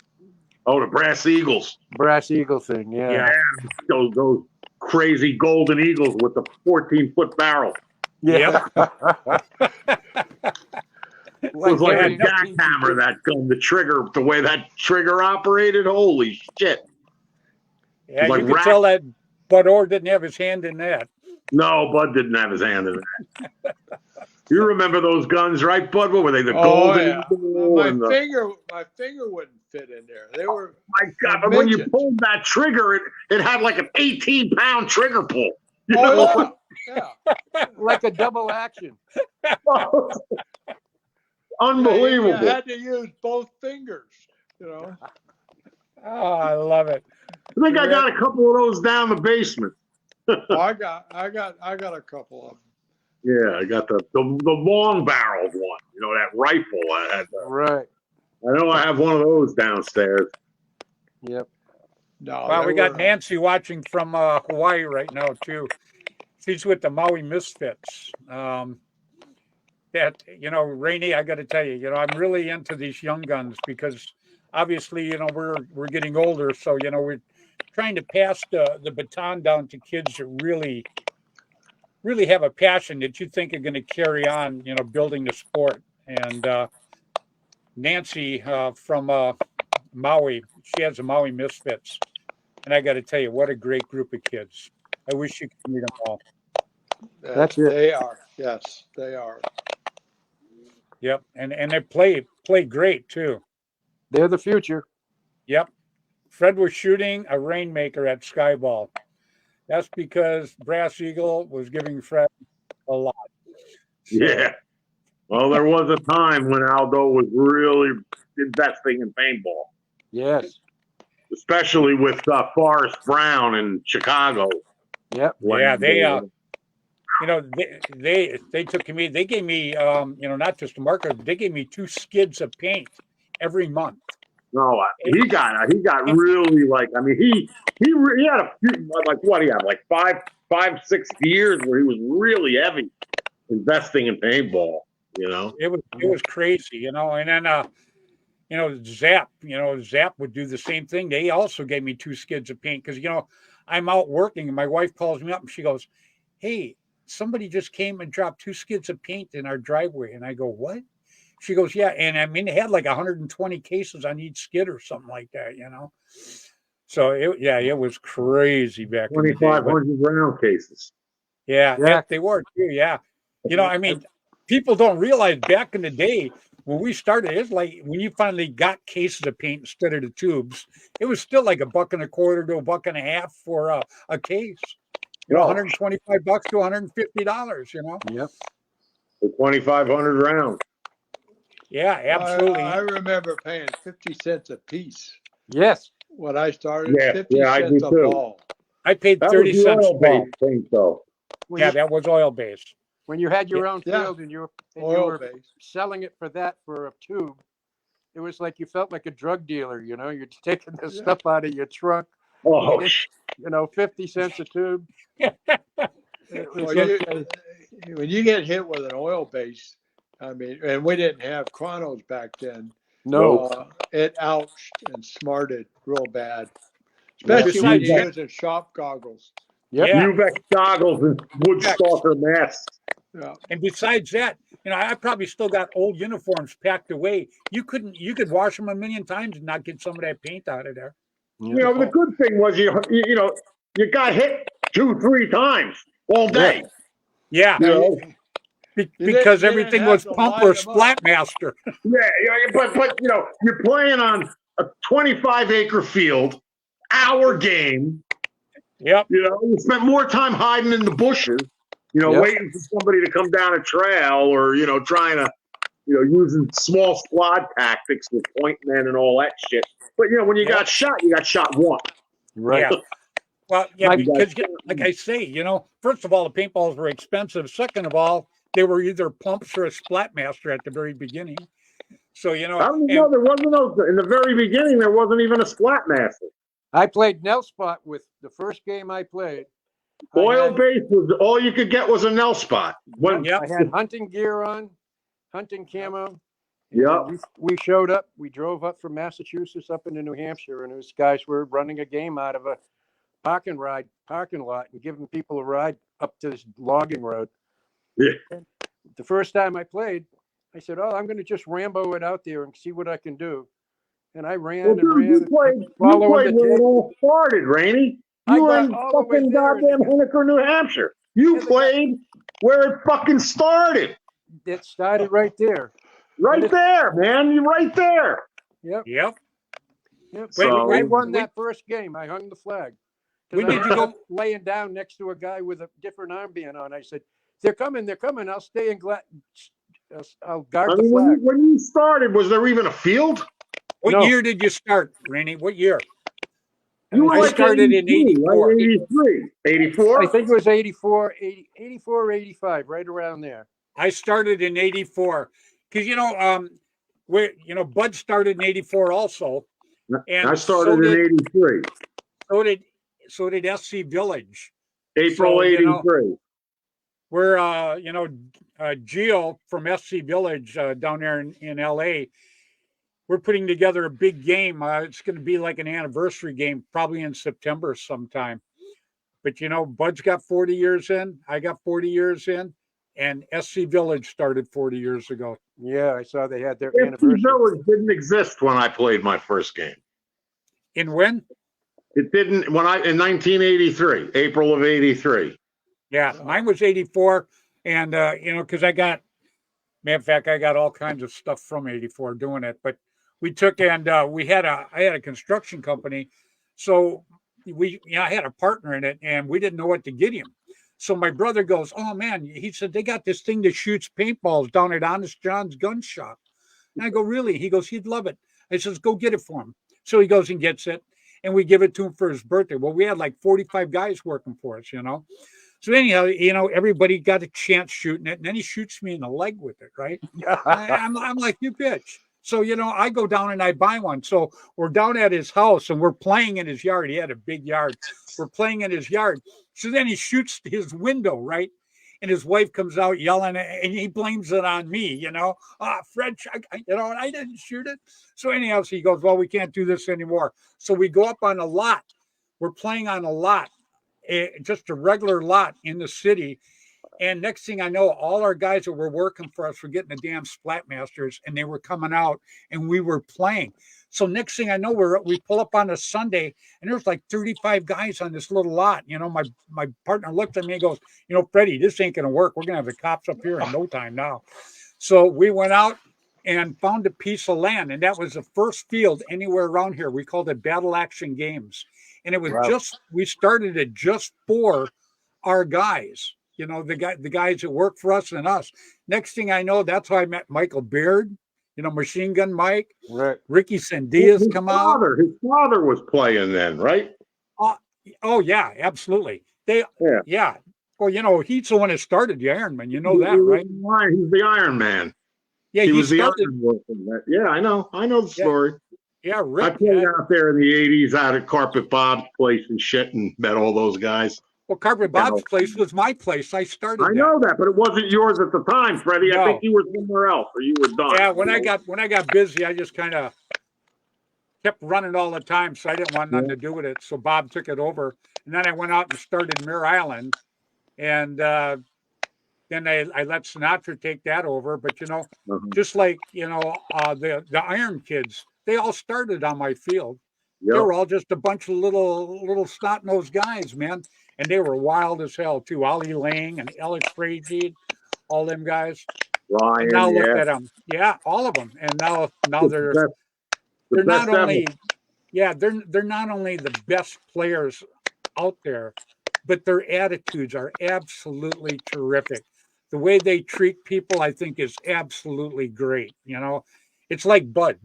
Oh, the Brass Eagles. Brass Eagle thing. Yeah. Yeah. Those crazy golden eagles with the 14-foot barrel. Yeah. It was like Yeah, a jackhammer, that gun, the trigger, the way that trigger operated. Holy shit. Yeah, Like you could rat- tell that Bud Orr didn't have his hand in that. No, Bud didn't have his hand in it. You remember those guns, right, Bud? What were they? The Oh, golden yeah. eagle My and the, finger wouldn't fit in there. They were. my God, but when you midgets. pulled that trigger, it had like an 18-pound trigger pull. You know? Oh yeah. Like a double action. Unbelievable. You had to use both fingers. Oh, I love it. I think I got a couple of those down the basement. Oh, I got a couple of them. Yeah, I got the long barreled one. You know, that rifle. Right. I know I have one of those downstairs. Yep. No. Well, they we got were- Nancy watching from Hawaii right now too. She's with the Maui Misfits. That, Rainey, I got to tell you, I'm really into these young guns because obviously, we're getting older, so we're trying to pass the baton down to kids that really have a passion that you think are going to carry on, building the sport. And Nancy from Maui, she has the Maui Misfits, and I got to tell you, what a great group of kids. I wish you could meet them all. That's it. They are. Yes, they are. Yep, and they play great too. They're the future. Yep. Fred was shooting a rainmaker at Skyball. That's because Brass Eagle was giving Fred a lot. So, Yeah. Well, there was a time when Aldo was really investing in paintball, Yes. especially with Forrest Brown in Chicago. Yep. yeah, they took me. They gave me, not just a marker. They gave me 2 skids of paint every month. No, he got really like. I mean, he had a few, like what he had like 5, 6 years where he was really heavy investing in paintball. It was crazy, and then Zap would do the same thing. They also gave me 2 skids of paint because I'm out working and my wife calls me up and she goes, "Hey, somebody just came and dropped 2 skids of paint in our driveway." And I go, "What?" She goes, "Yeah." And I mean, they had like 120 cases on each skid or something like that, So it was crazy back in the day. 2,500 round cases. Yeah, they were too. Yeah. I mean, people don't realize back in the day when we started, it's like when you finally got cases of paint instead of the tubes, it was still like $1.25 to $1.50 for a case. $125 to $150, Yep. For 2,500 rounds. Yeah, absolutely. I remember paying 50 cents a piece Yes. when I started. Yeah, 50 I do cents a too. ball. I paid That 30 was the cents a ball. oil-based paint, though. When you, that was oil based. when you had your own Yeah. field and you Oil were based. selling it for that for a tube, it was like you felt like a drug dealer. You're taking the stuff out of your trunk. Oh, 50 cents a tube. It was When you get hit with an oil base, I mean, and we didn't have chronos back then. no. It ouched and smarted real bad, especially when you're using shop goggles. Yep. Yeah. Uvex goggles and Woodstalker masks. Yeah. And besides that, I probably still got old uniforms packed away. You could wash them a million times and not get some of that paint out of there. The good thing was you got hit 2-3 times all day. Yeah. Because everything was pump or Splatmaster. But you're playing on a 25-acre field, hour game. Yep. You spent more time hiding in the bushes, waiting for somebody to come down a trail or, trying to, using small squad tactics with point men and all that shit. But, when you got shot once. Right. Yeah. Well, because like I say, first of all, the paintballs were expensive. Second of all, they were either pumps or a Splatmaster at the very beginning. So, I don't know. There wasn't in the very beginning, there wasn't even a Splatmaster. I played Nell Spot with the first game I played. Oil-based was all you could get was a Nell Spot. I had hunting gear on, hunting camo. Yeah. We showed up. We drove up from Massachusetts up into New Hampshire, and those guys were running a game out of a parking lot and giving people a ride up to this logging road. Yeah. And the first time I played, I said, "Oh, I'm going to just Rambo it out there and see what I can do." And I ran and ran. You played where it all started, Rainey. You were in fucking goddamn Henniker, New Hampshire. You played where it fucking started. It started right there. Right there, man. You're right there. Yep. So, I won that first game. I hung the flag. When did you go? Laying down next to a guy with a different armband on. I said, they're coming. I'll stay in I'll guard the flag. When you started, was there even a field? What year did you start, Rainey? What year? I started in 84. 83. 84? I think it was 84, 85, right around there. I started in 84. Because, Bud started in 84 also. And I started in 83. So did SC Village. April 83. We're, Geo from SC Village down there in LA. We're putting together a big game. It's going to be like an anniversary game, probably in September sometime. But Bud's got 40 years in. I got 40 years in, and SC Village started 40 years ago. Yeah, I saw they had their FC anniversary. Village didn't exist when I played my first game. In when? It didn't in 1983, April of '83. Yeah, mine was 84, and because matter of fact, I got all kinds of stuff from 84 doing it. But we took and I had a construction company, so I had a partner in it, and we didn't know what to get him. So my brother goes, "Oh man," he said, "they got this thing that shoots paintballs down at Honest John's gun shop." And I go, "Really?" He goes, "He'd love it." I says, "Go get it for him." So he goes and gets it, and we give it to him for his birthday. Well, we had like 45 guys working for us, So anyhow, everybody got a chance shooting it, and then he shoots me in the leg with it, right? I'm like, "You bitch." So, I go down and I buy one. So we're down at his house and we're playing in his yard. He had a big yard. We're playing in his yard. So then he shoots his window, right? And his wife comes out yelling, and he blames it on me, Fred, and I didn't shoot it. So anyhow, so he goes, "Well, we can't do this anymore." So we go up on a lot. We're playing on a lot, just a regular lot in the city. And next thing I know, all our guys that were working for us were getting the damn Splatmasters, and they were coming out, and we were playing. So next thing I know, we pull up on a Sunday, and there's like 35 guys on this little lot. My partner looked at me and goes, "Freddy, this ain't going to work. We're going to have the cops up here in no time now." So we went out and found a piece of land, and that was the first field anywhere around here. We called it Battle Action Games. And it was we started it just for our guys. The guys that work for us and us. Next thing I know, that's how I met Michael Beard, Machine Gun Mike, right. Ricky Sandias out. His father was playing then, right? Oh yeah, absolutely. Yeah. Well, he's the one that started the Iron Man. You know that, right? He's the Iron Man. Yeah, he was started, the Iron Man. Yeah, I know the story. Yeah, Rick. I played out there in the '80s out at Carpet Bob's place and shit, and met all those guys. Well, Carpet Bob's place was my place. I started. I know that, but it wasn't yours at the time, Freddie. No. I think you were somewhere else, or you were done. Yeah, when I got busy, I just kind of kept running all the time, so I didn't want nothing to do with it. So Bob took it over, and then I went out and started Mirror Island, and then I let Sinatra take that over. But just like the Iron Kids, they all started on my field. Yep. They were all just a bunch of little snot-nosed guys, man. And they were wild as hell, too. Ollie Lang and Alex Frazier, all them guys. Ryan, and now look at them. Yeah, all of them. And now they're not only they're not only the best players out there, but their attitudes are absolutely terrific. The way they treat people, I think, is absolutely great. It's like Bud.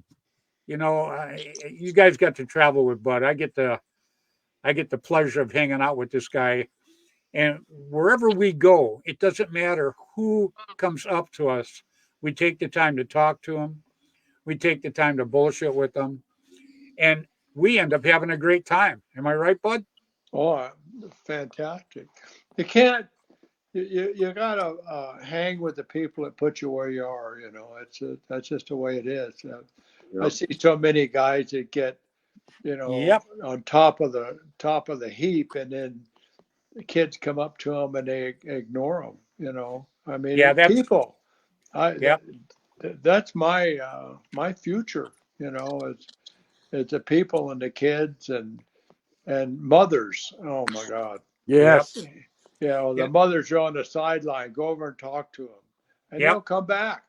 You guys got to travel with Bud. I get the pleasure of hanging out with this guy. And wherever we go, it doesn't matter who comes up to us. We take the time to talk to them. We take the time to bullshit with them. And we end up having a great time. Am I right, Bud? Oh, fantastic. You can't, you got to hang with the people that put you where you are. That's just the way it is. I see so many guys that get, on top of the heap, and then the kids come up to them and they ignore them. I mean, that's people. That's my future. It's the people and the kids and mothers. Oh my God. Yes. The mothers are on the sideline. Go over and talk to them, and they'll come back.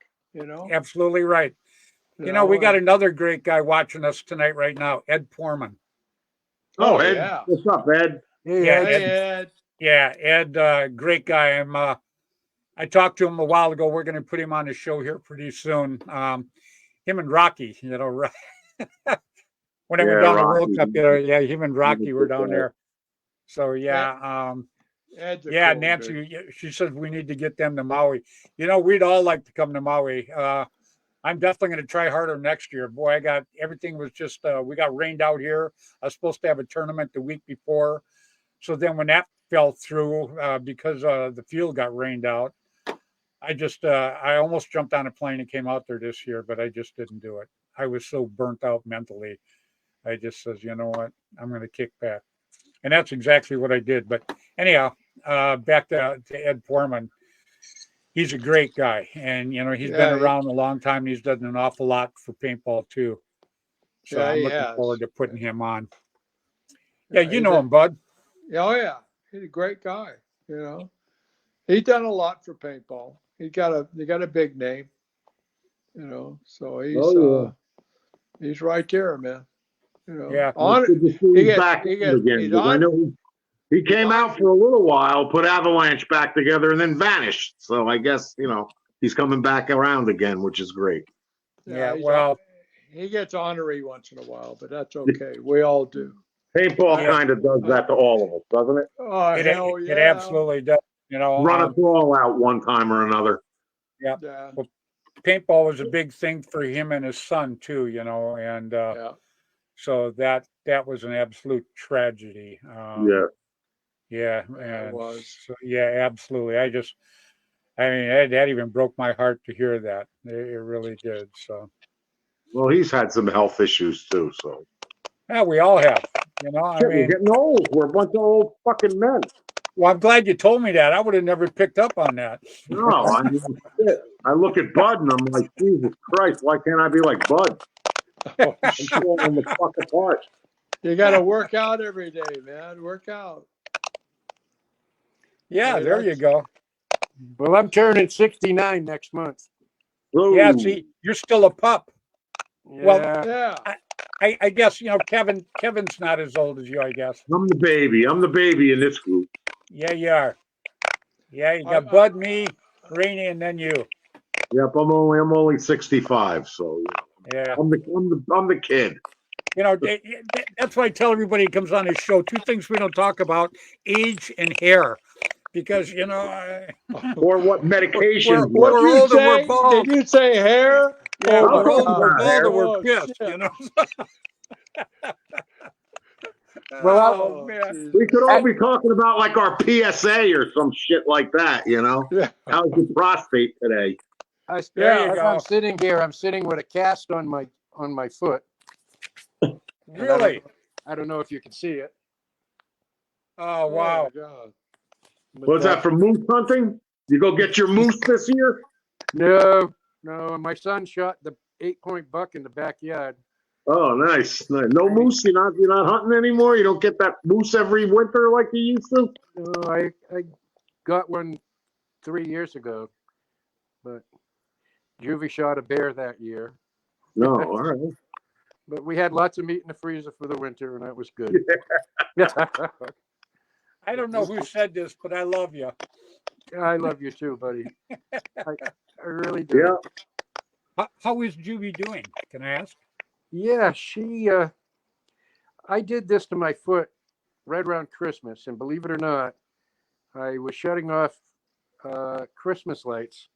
Absolutely right. We got another great guy watching us tonight right now, Ed Poorman. Oh, Ed. Yeah. What's up, Ed? Hey, Ed. Yeah, Ed, great guy. I talked to him a while ago. We're going to put him on the show here pretty soon. Him and Rocky, right? When I went down the World Cup, him and Rocky were down there. So, Nancy, she says we need to get them to Maui. We'd all like to come to Maui. I'm definitely going to try harder next year. Boy, everything was just, we got rained out here. I was supposed to have a tournament the week before. So then when that fell through because the field got rained out. I almost jumped on a plane and came out there this year, but I just didn't do it. I was so burnt out mentally. I just says, you know what, I'm going to kick back, and that's exactly what I did. But anyhow, back to Ed Foreman. He's a great guy, and he's been Yeah, around a long time. He's done an awful lot for paintball too. So yeah, I'm he looking has. forward to putting him on. Yeah, you he's know him, Bud. Oh yeah, he's a great guy. He's done a lot for paintball. He got a big name. So he's right there, man. Yeah. It's good to see he's back in again. he's Because I on. know he came out for a little while, put Avalanche back together, and then vanished. So I guess he's coming back around again, which is great. Yeah. Well, he gets ornery once in a while, but that's okay. We all do. Paintball kind of does that to all of us, doesn't it? Oh, hell it yeah. absolutely does. Run us all out one time or another. Yeah. Yeah. Well, paintball was a big thing for him and his son too, and Yeah. so that was an absolute tragedy. Yeah. Yeah, It and was. so, yeah, absolutely. I mean, that even broke my heart to hear that. It really did. So, Well, he's had some health issues too. So yeah, we all have. I shit, we're mean, getting old. We're a bunch of old fucking men. well, I'm glad you told me that. I would have never picked up on that. No, I mean, shit. I look at Bud and I'm like, Jesus Christ, why can't I be like Bud? Oh, I'm pulling the fuck apart. you got to work out every day, man. Work out. Yeah, Hey, there you go. Well, I'm turning 69 next month. Ooh. Yeah, see, you're still a pup. Yeah. Well, Yeah. I guess Kevin's not as old as you, I guess. I'm the baby. I'm the baby in this group. Yeah, you are. Yeah, you got Bud, me, Rainey, and then you. Yep, I'm only 65, so Yeah. I'm the kid. That's why I tell everybody who comes on this show, two things we don't talk about: age and hair, because Or what medication? What we're did you old and we're say? bald. Did you say hair? Yeah, Oh, we're my old and we're God. bald and we're Oh, pissed. shit. Well, Oh man. Jesus. We could all be talking about like our PSA or some shit like that, Yeah. How's your prostate today? There you as go. I'm sitting here, I'm sitting with a cast on my foot. Really? I don't know if you can see it. Oh wow. Oh, God. But, What's that, for moose hunting? You go get your moose this year? No. My son shot the 8-point buck in the backyard. Oh, nice. No moose? You're not hunting anymore? You don't get that moose every winter like you used to? No, I got one 3 years ago, but Juvie shot a bear that year. No, all right. But we had lots of meat in the freezer for the winter, and that was good. I don't know who said this, but I love you. I love you too, buddy. I really do. Yeah. How is Juvie doing? Can I ask? Yeah, I did this to my foot right around Christmas, and believe it or not, I was shutting off Christmas lights,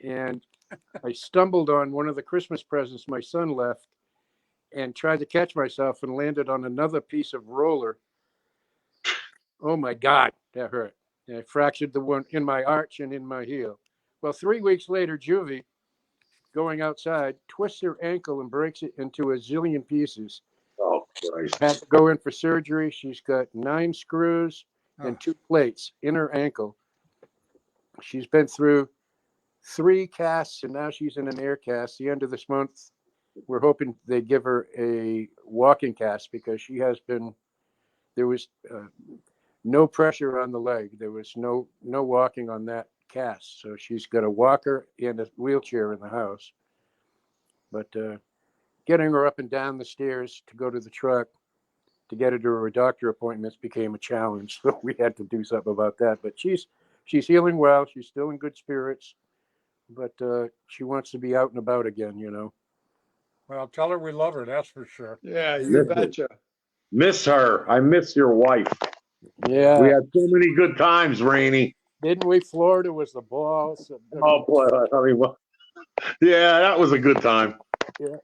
and I stumbled on one of the Christmas presents my son left and tried to catch myself and landed on another piece of roller. Oh my God, that hurt. And I fractured the one in my arch and in my heel. Well, 3 weeks later, Juvie, going outside, twists her ankle and breaks it into a zillion pieces. Oh, Christ. Had to go in for surgery. She's got 9 screws and 2 plates in her ankle. She's been through 3 casts, and now she's in an air cast. The end of this month, we're hoping they give her a walking cast because there was no pressure on the leg. There was no walking on that cast. So she's got a walker and a wheelchair in the house. But getting her up and down the stairs to go to the truck to get her to her doctor appointments became a challenge. So we had to do something about that. But she's healing well. She's still in good spirits. But she wants to be out and about again. Well, tell her we love her. That's for sure. Yeah, you betcha. Miss her. I miss your wife. Yeah. We had so many good times, Rainey. Didn't we? Florida was the balls. Oh, boy. I mean, yeah, that was a good time. Yeah.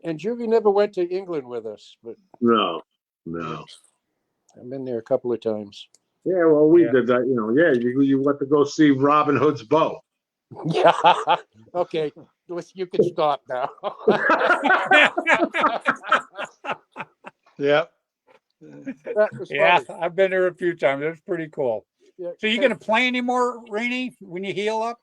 And Juvie never went to England with us, but No. I've been there a couple of times. Yeah, well, we Yeah. did that, you know. Yeah, you went to go see Robin Hood's bow. Yeah. Okay. You can stop now. Yep. That was Yeah, funny. I've been there a few times. It's pretty cool. Yeah, So you gonna play anymore, Rainey, when you heal up?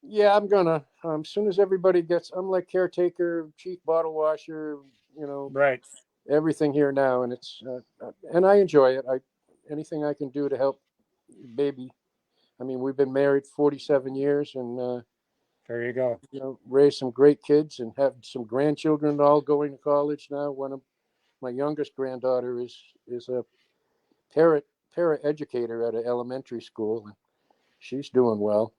yeah, I'm gonna. As soon as everybody gets, I'm like caretaker, chief bottle washer, you know, Right. everything here now, and it's and I enjoy it. Anything I can do to help baby. I mean, we've been married 47 years, and There you go. you know, raised some great kids and have some grandchildren all going to college now. One of my youngest granddaughter is a para educator at an elementary school, and she's doing well.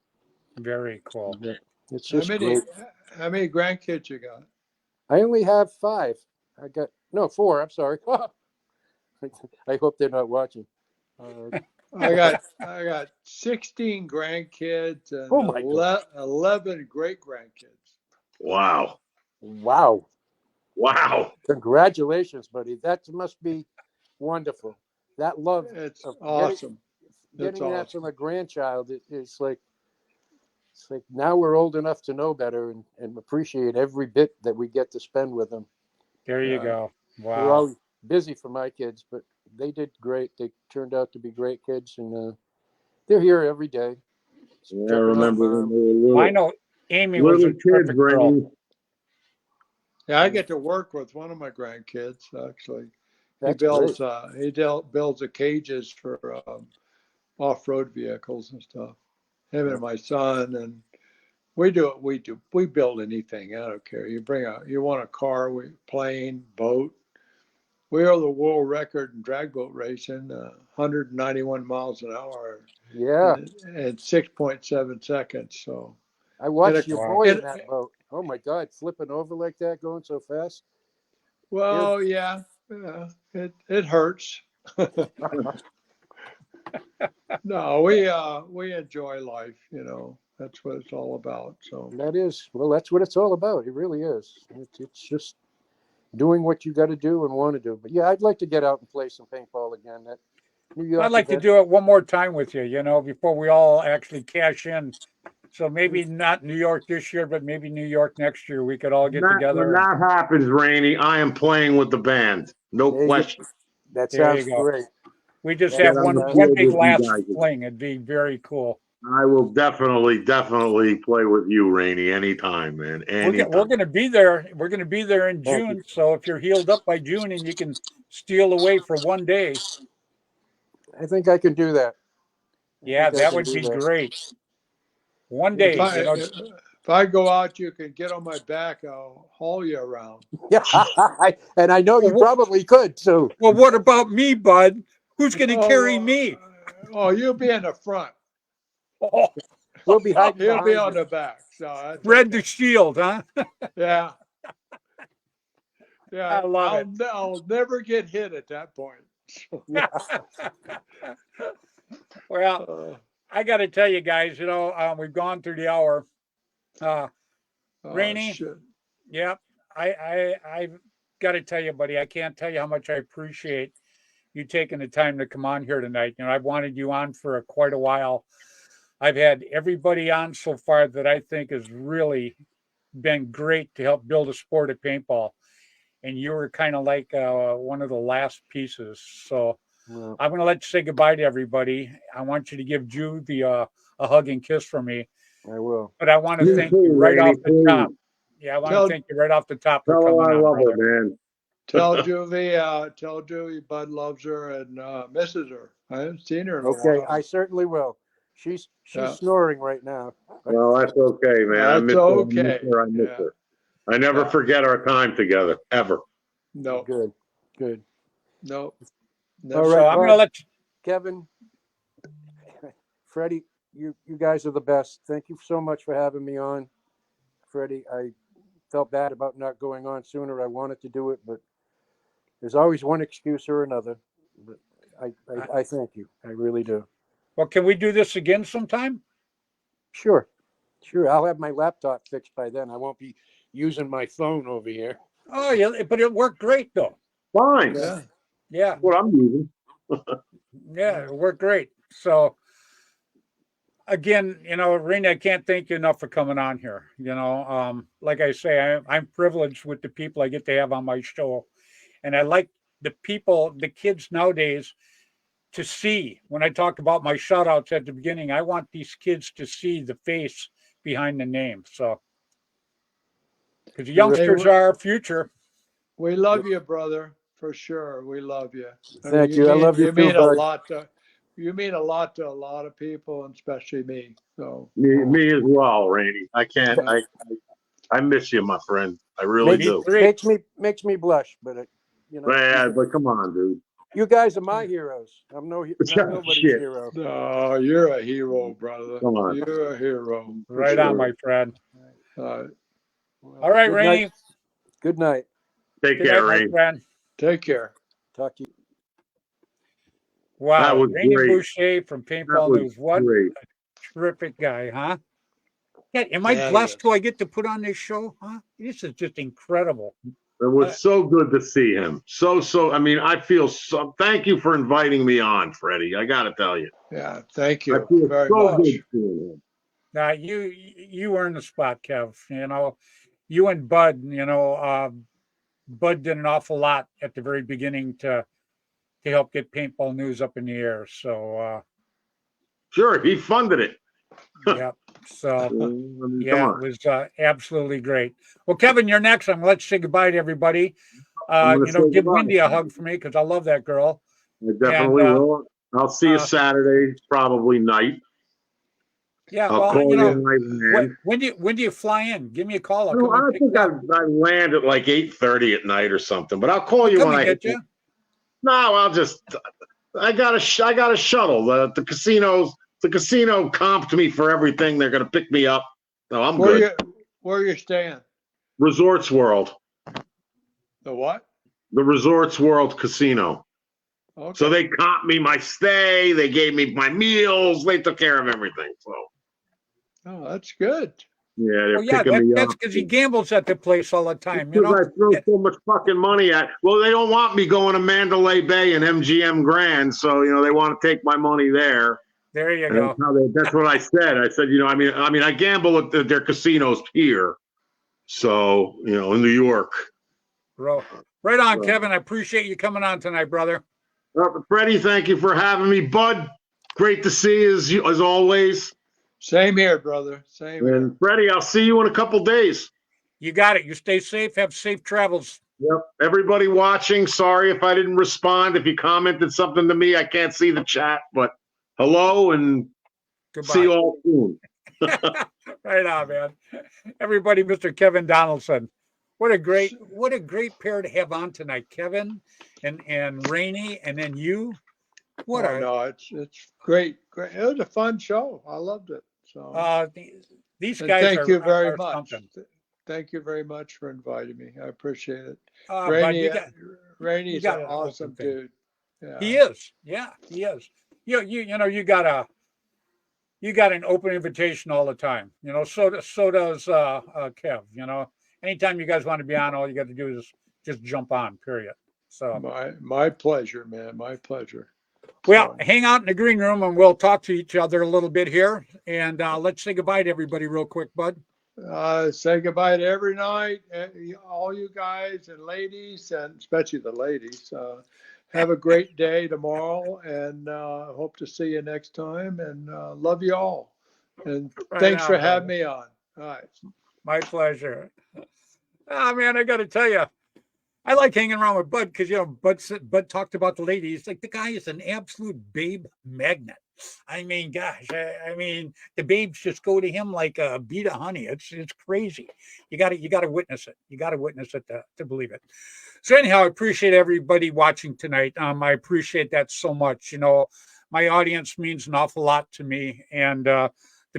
Very cool. Yeah, it's How just many great. how many grandkids you got? I only have 5. I got no 4. I'm sorry. I hope they're not watching. I got 16 grandkids and Oh my God! 11 great grandkids. Wow. Wow! Wow. Congratulations, buddy. That must be wonderful. That love It's of awesome. It's getting that awesome. from a grandchild is like it's like now we're old enough to know better and appreciate every bit that we get to spend with them. There you Yeah. go. We're Wow. always busy for my kids, but they did great. They turned out to be great kids, and they're here every day. Yeah, I Checking on remember when Mom. they were I know Amy was little a kids, terrific girl. Rainey. Yeah, I get to work with one of my grandkids actually. He That's great. builds the cages for off-road vehicles and stuff. Him and my son, and we do it. We build anything. I don't care. You want a car, plane, boat. We are the world record in drag boat racing, 191 miles an hour Yeah, in 6.7 seconds. So I watched it, your Wow. boy in it, that boat. Oh my God, flipping over like that, going so fast. well, yeah, it hurts. No, we enjoy life. You know, that's what it's all about. So That's what it's all about. It really is. It's just doing what you got to do and want to do. But yeah, I'd like to get out and play some paintball again. That New York I'd like to event. do it one more time with you, before we all actually cash in. So maybe not New York this year, but maybe New York next year. We could all get When together. that happens, Rainey, I am playing with the band. No There you go. question. That There sounds you go. great. We just That Get have on one the sounds- one field big with you last guys. fling. It'd be very cool. I will definitely play with you, Rainey, anytime, man. We're Anytime. going to be there. We're going to be there in Thank you. June. So if you're healed up by June and you can steal away for one day, I think I can do that. yeah, think I that can would do be that. great. One if day, I go out, you can get on my back. I'll haul you around. Yeah, and I know you probably could too. Well, what about me, bud? Who's going to carry well, me? you'll be in the front. Oh, We'll be hiding He'll be behind on you. the back. So that's Fred okay. the Shield, huh? Yeah. Yeah. I love it. I'll never get hit at that point. Well, I got to tell you guys, we've gone through the hour. Rainey, Shit. yeah, I've got to tell you, buddy, I can't tell you how much I appreciate you taking the time to come on here tonight. I've wanted you on for quite a while. I've had everybody on so far that I think has really been great to help build a sport of paintball. And you were kind of like one of the last pieces. So Well, I'm going to let you say goodbye to everybody. I want you to give Juvie a hug and kiss from me. I will. But I want to You thank too, you right Rainey, off the top. please. Yeah, I want to thank you right off the top for Tell coming her I on, love her, brother. man. Tell Juvie Bud loves her and misses her. I haven't seen her in a Okay, while. I certainly will. She's Yeah. snoring right now. Well, that's okay, man. I That's miss her. okay. I miss Yeah. her. I never Yeah. forget our time together, ever. No, Good. no. All Never. So right, I'm going to Bud, let you. Kevin, Freddie, you guys are the best. Thank you so much for having me on, Freddie. I felt bad about not going on sooner. I wanted to do it, but there's always one excuse or another. But I thank you. I really do. Well, can we do this again sometime? Sure. I'll have my laptop fixed by then. I won't be using my phone over here. Oh, yeah, but it worked great, though. Fine. Yeah. Yeah, That's what I'm using. yeah, it worked great. So again, Rainey, I can't thank you enough for coming on here. Like I say, I'm privileged with the people I get to have on my show. And I like the kids nowadays to see, when I talk about my shout outs at the beginning, I want these kids to see the face behind the name. So, because the youngsters are our future. We love you, brother, for sure. We love you. Thank you. I love you too, mean a bud. lot to, you mean a lot to a lot of people, and especially me. So Me as well, Rainey. I can't. I miss you, my friend. I really do. Makes me blush, but Yeah, but come on, dude. you guys are my heroes. I'm not nobody's Shit. hero. No, you're a hero, brother. Come on. You're a hero. Right on, my friend. Well, All right, good Rainey. Night. Good night. Take Good care, night, Rainey. my friend. take care. Talk to you. Wow, That was Rainey great. Boucher from Paintball News. What Great. a terrific guy, huh? Yeah, am I Yeah, blessed he who I get to put on this show? Huh? This is just incredible. It was so good to see him. I mean, I feel so. Thank you for inviting me on, Freddie. I got to tell you. Yeah, thank I you feel very so much. good seeing him. Now you earned the spot, Kev. You and Bud. Bud did an awful lot at the very beginning to help get Paintball News up in the air. So Sure, he funded it. yeah. So I mean, yeah, it was absolutely great. Well, Kevin, you're next. I'm gonna let you say goodbye to everybody. Give goodbye. Wendy a hug for me because I love that girl. I definitely will. I'll see you Saturday, probably night. Yeah, I'll well, call you when do you fly in? Give me a call. I'll No, come and I pick think you I up. land at like 8:30 at night or something. But I'll call you Come when and I get you. No, I got a shuttle. The casino comped me for everything. They're gonna pick me up. No, I'm good. Where you staying? Resorts World. The what? The Resorts World Casino. Okay. So they comped me my stay. They gave me my meals. They took care of everything. So. Oh, that's good. Yeah, they're picking me up. That's because he gambles at the place all the time. Because I throw so much fucking money at. Well, they don't want me going to Mandalay Bay and MGM Grand, so they want to take my money there. There you go. That's what I said. I said, I gamble at their casinos here, so in New York. Right on, Kevin. I appreciate you coming on tonight, brother. Freddie, thank you for having me, bud. Great to see you as always. Same here, brother. Same here. And Freddie, I'll see you in a couple days. You got it. You stay safe. Have safe travels. Yep. Everybody watching, sorry if I didn't respond. If you commented something to me, I can't see the chat, but hello and Goodbye. see you all soon. Right on, man. Everybody, Mr. Kevin Donaldson. What a great pair to have on tonight, Kevin and Rainey, and then you. It's great. It was a fun show. I loved it. So these guys thank you very much. Something. Thank you very much for inviting me. I appreciate it. Rainey's an awesome dude. Yeah. He is. Yeah, he is. You got an open invitation all the time. So does Kev. Anytime you guys want to be on, all you got to do is just jump on. Period. So my pleasure, man. My pleasure. Well, hang out in the green room and we'll talk to each other a little bit here. And let's say goodbye to everybody real quick, bud. Say goodbye to every night, all you guys and ladies, and especially the ladies. Have a great day tomorrow, and hope to see you next time. And love you all. And thanks for having me on. All right. My pleasure. Oh, man, I got to tell you, I like hanging around with Bud because, Bud talked about the ladies. Like, the guy is an absolute babe magnet. I mean, gosh, the babes just go to him like a bead of honey. It's crazy. You got to witness it. You got to witness it to believe it. So anyhow, I appreciate everybody watching tonight. I appreciate that so much. My audience means an awful lot to me, and the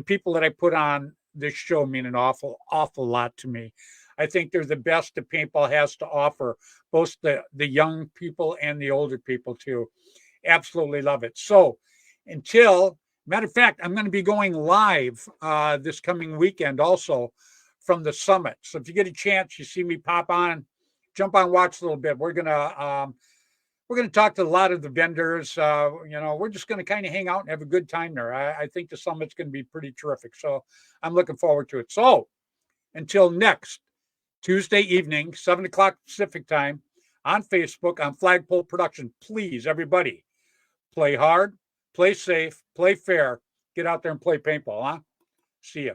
people that I put on this show mean an awful lot to me. I think they're the best that paintball has to offer, both the young people and the older people too. Absolutely love it. So matter of fact, I'm going to be going live this coming weekend also from the summit. So if you get a chance, you see me pop on, jump on, watch a little bit. We're going to we're going to talk to a lot of the vendors. We're just going to kind of hang out and have a good time there. I think the summit's going to be pretty terrific. So I'm looking forward to it. So until next Tuesday evening, 7 o'clock Pacific time on Facebook, on Flagpole Production, please, everybody, play hard, play safe, play fair. Get out there and play paintball, huh? See ya.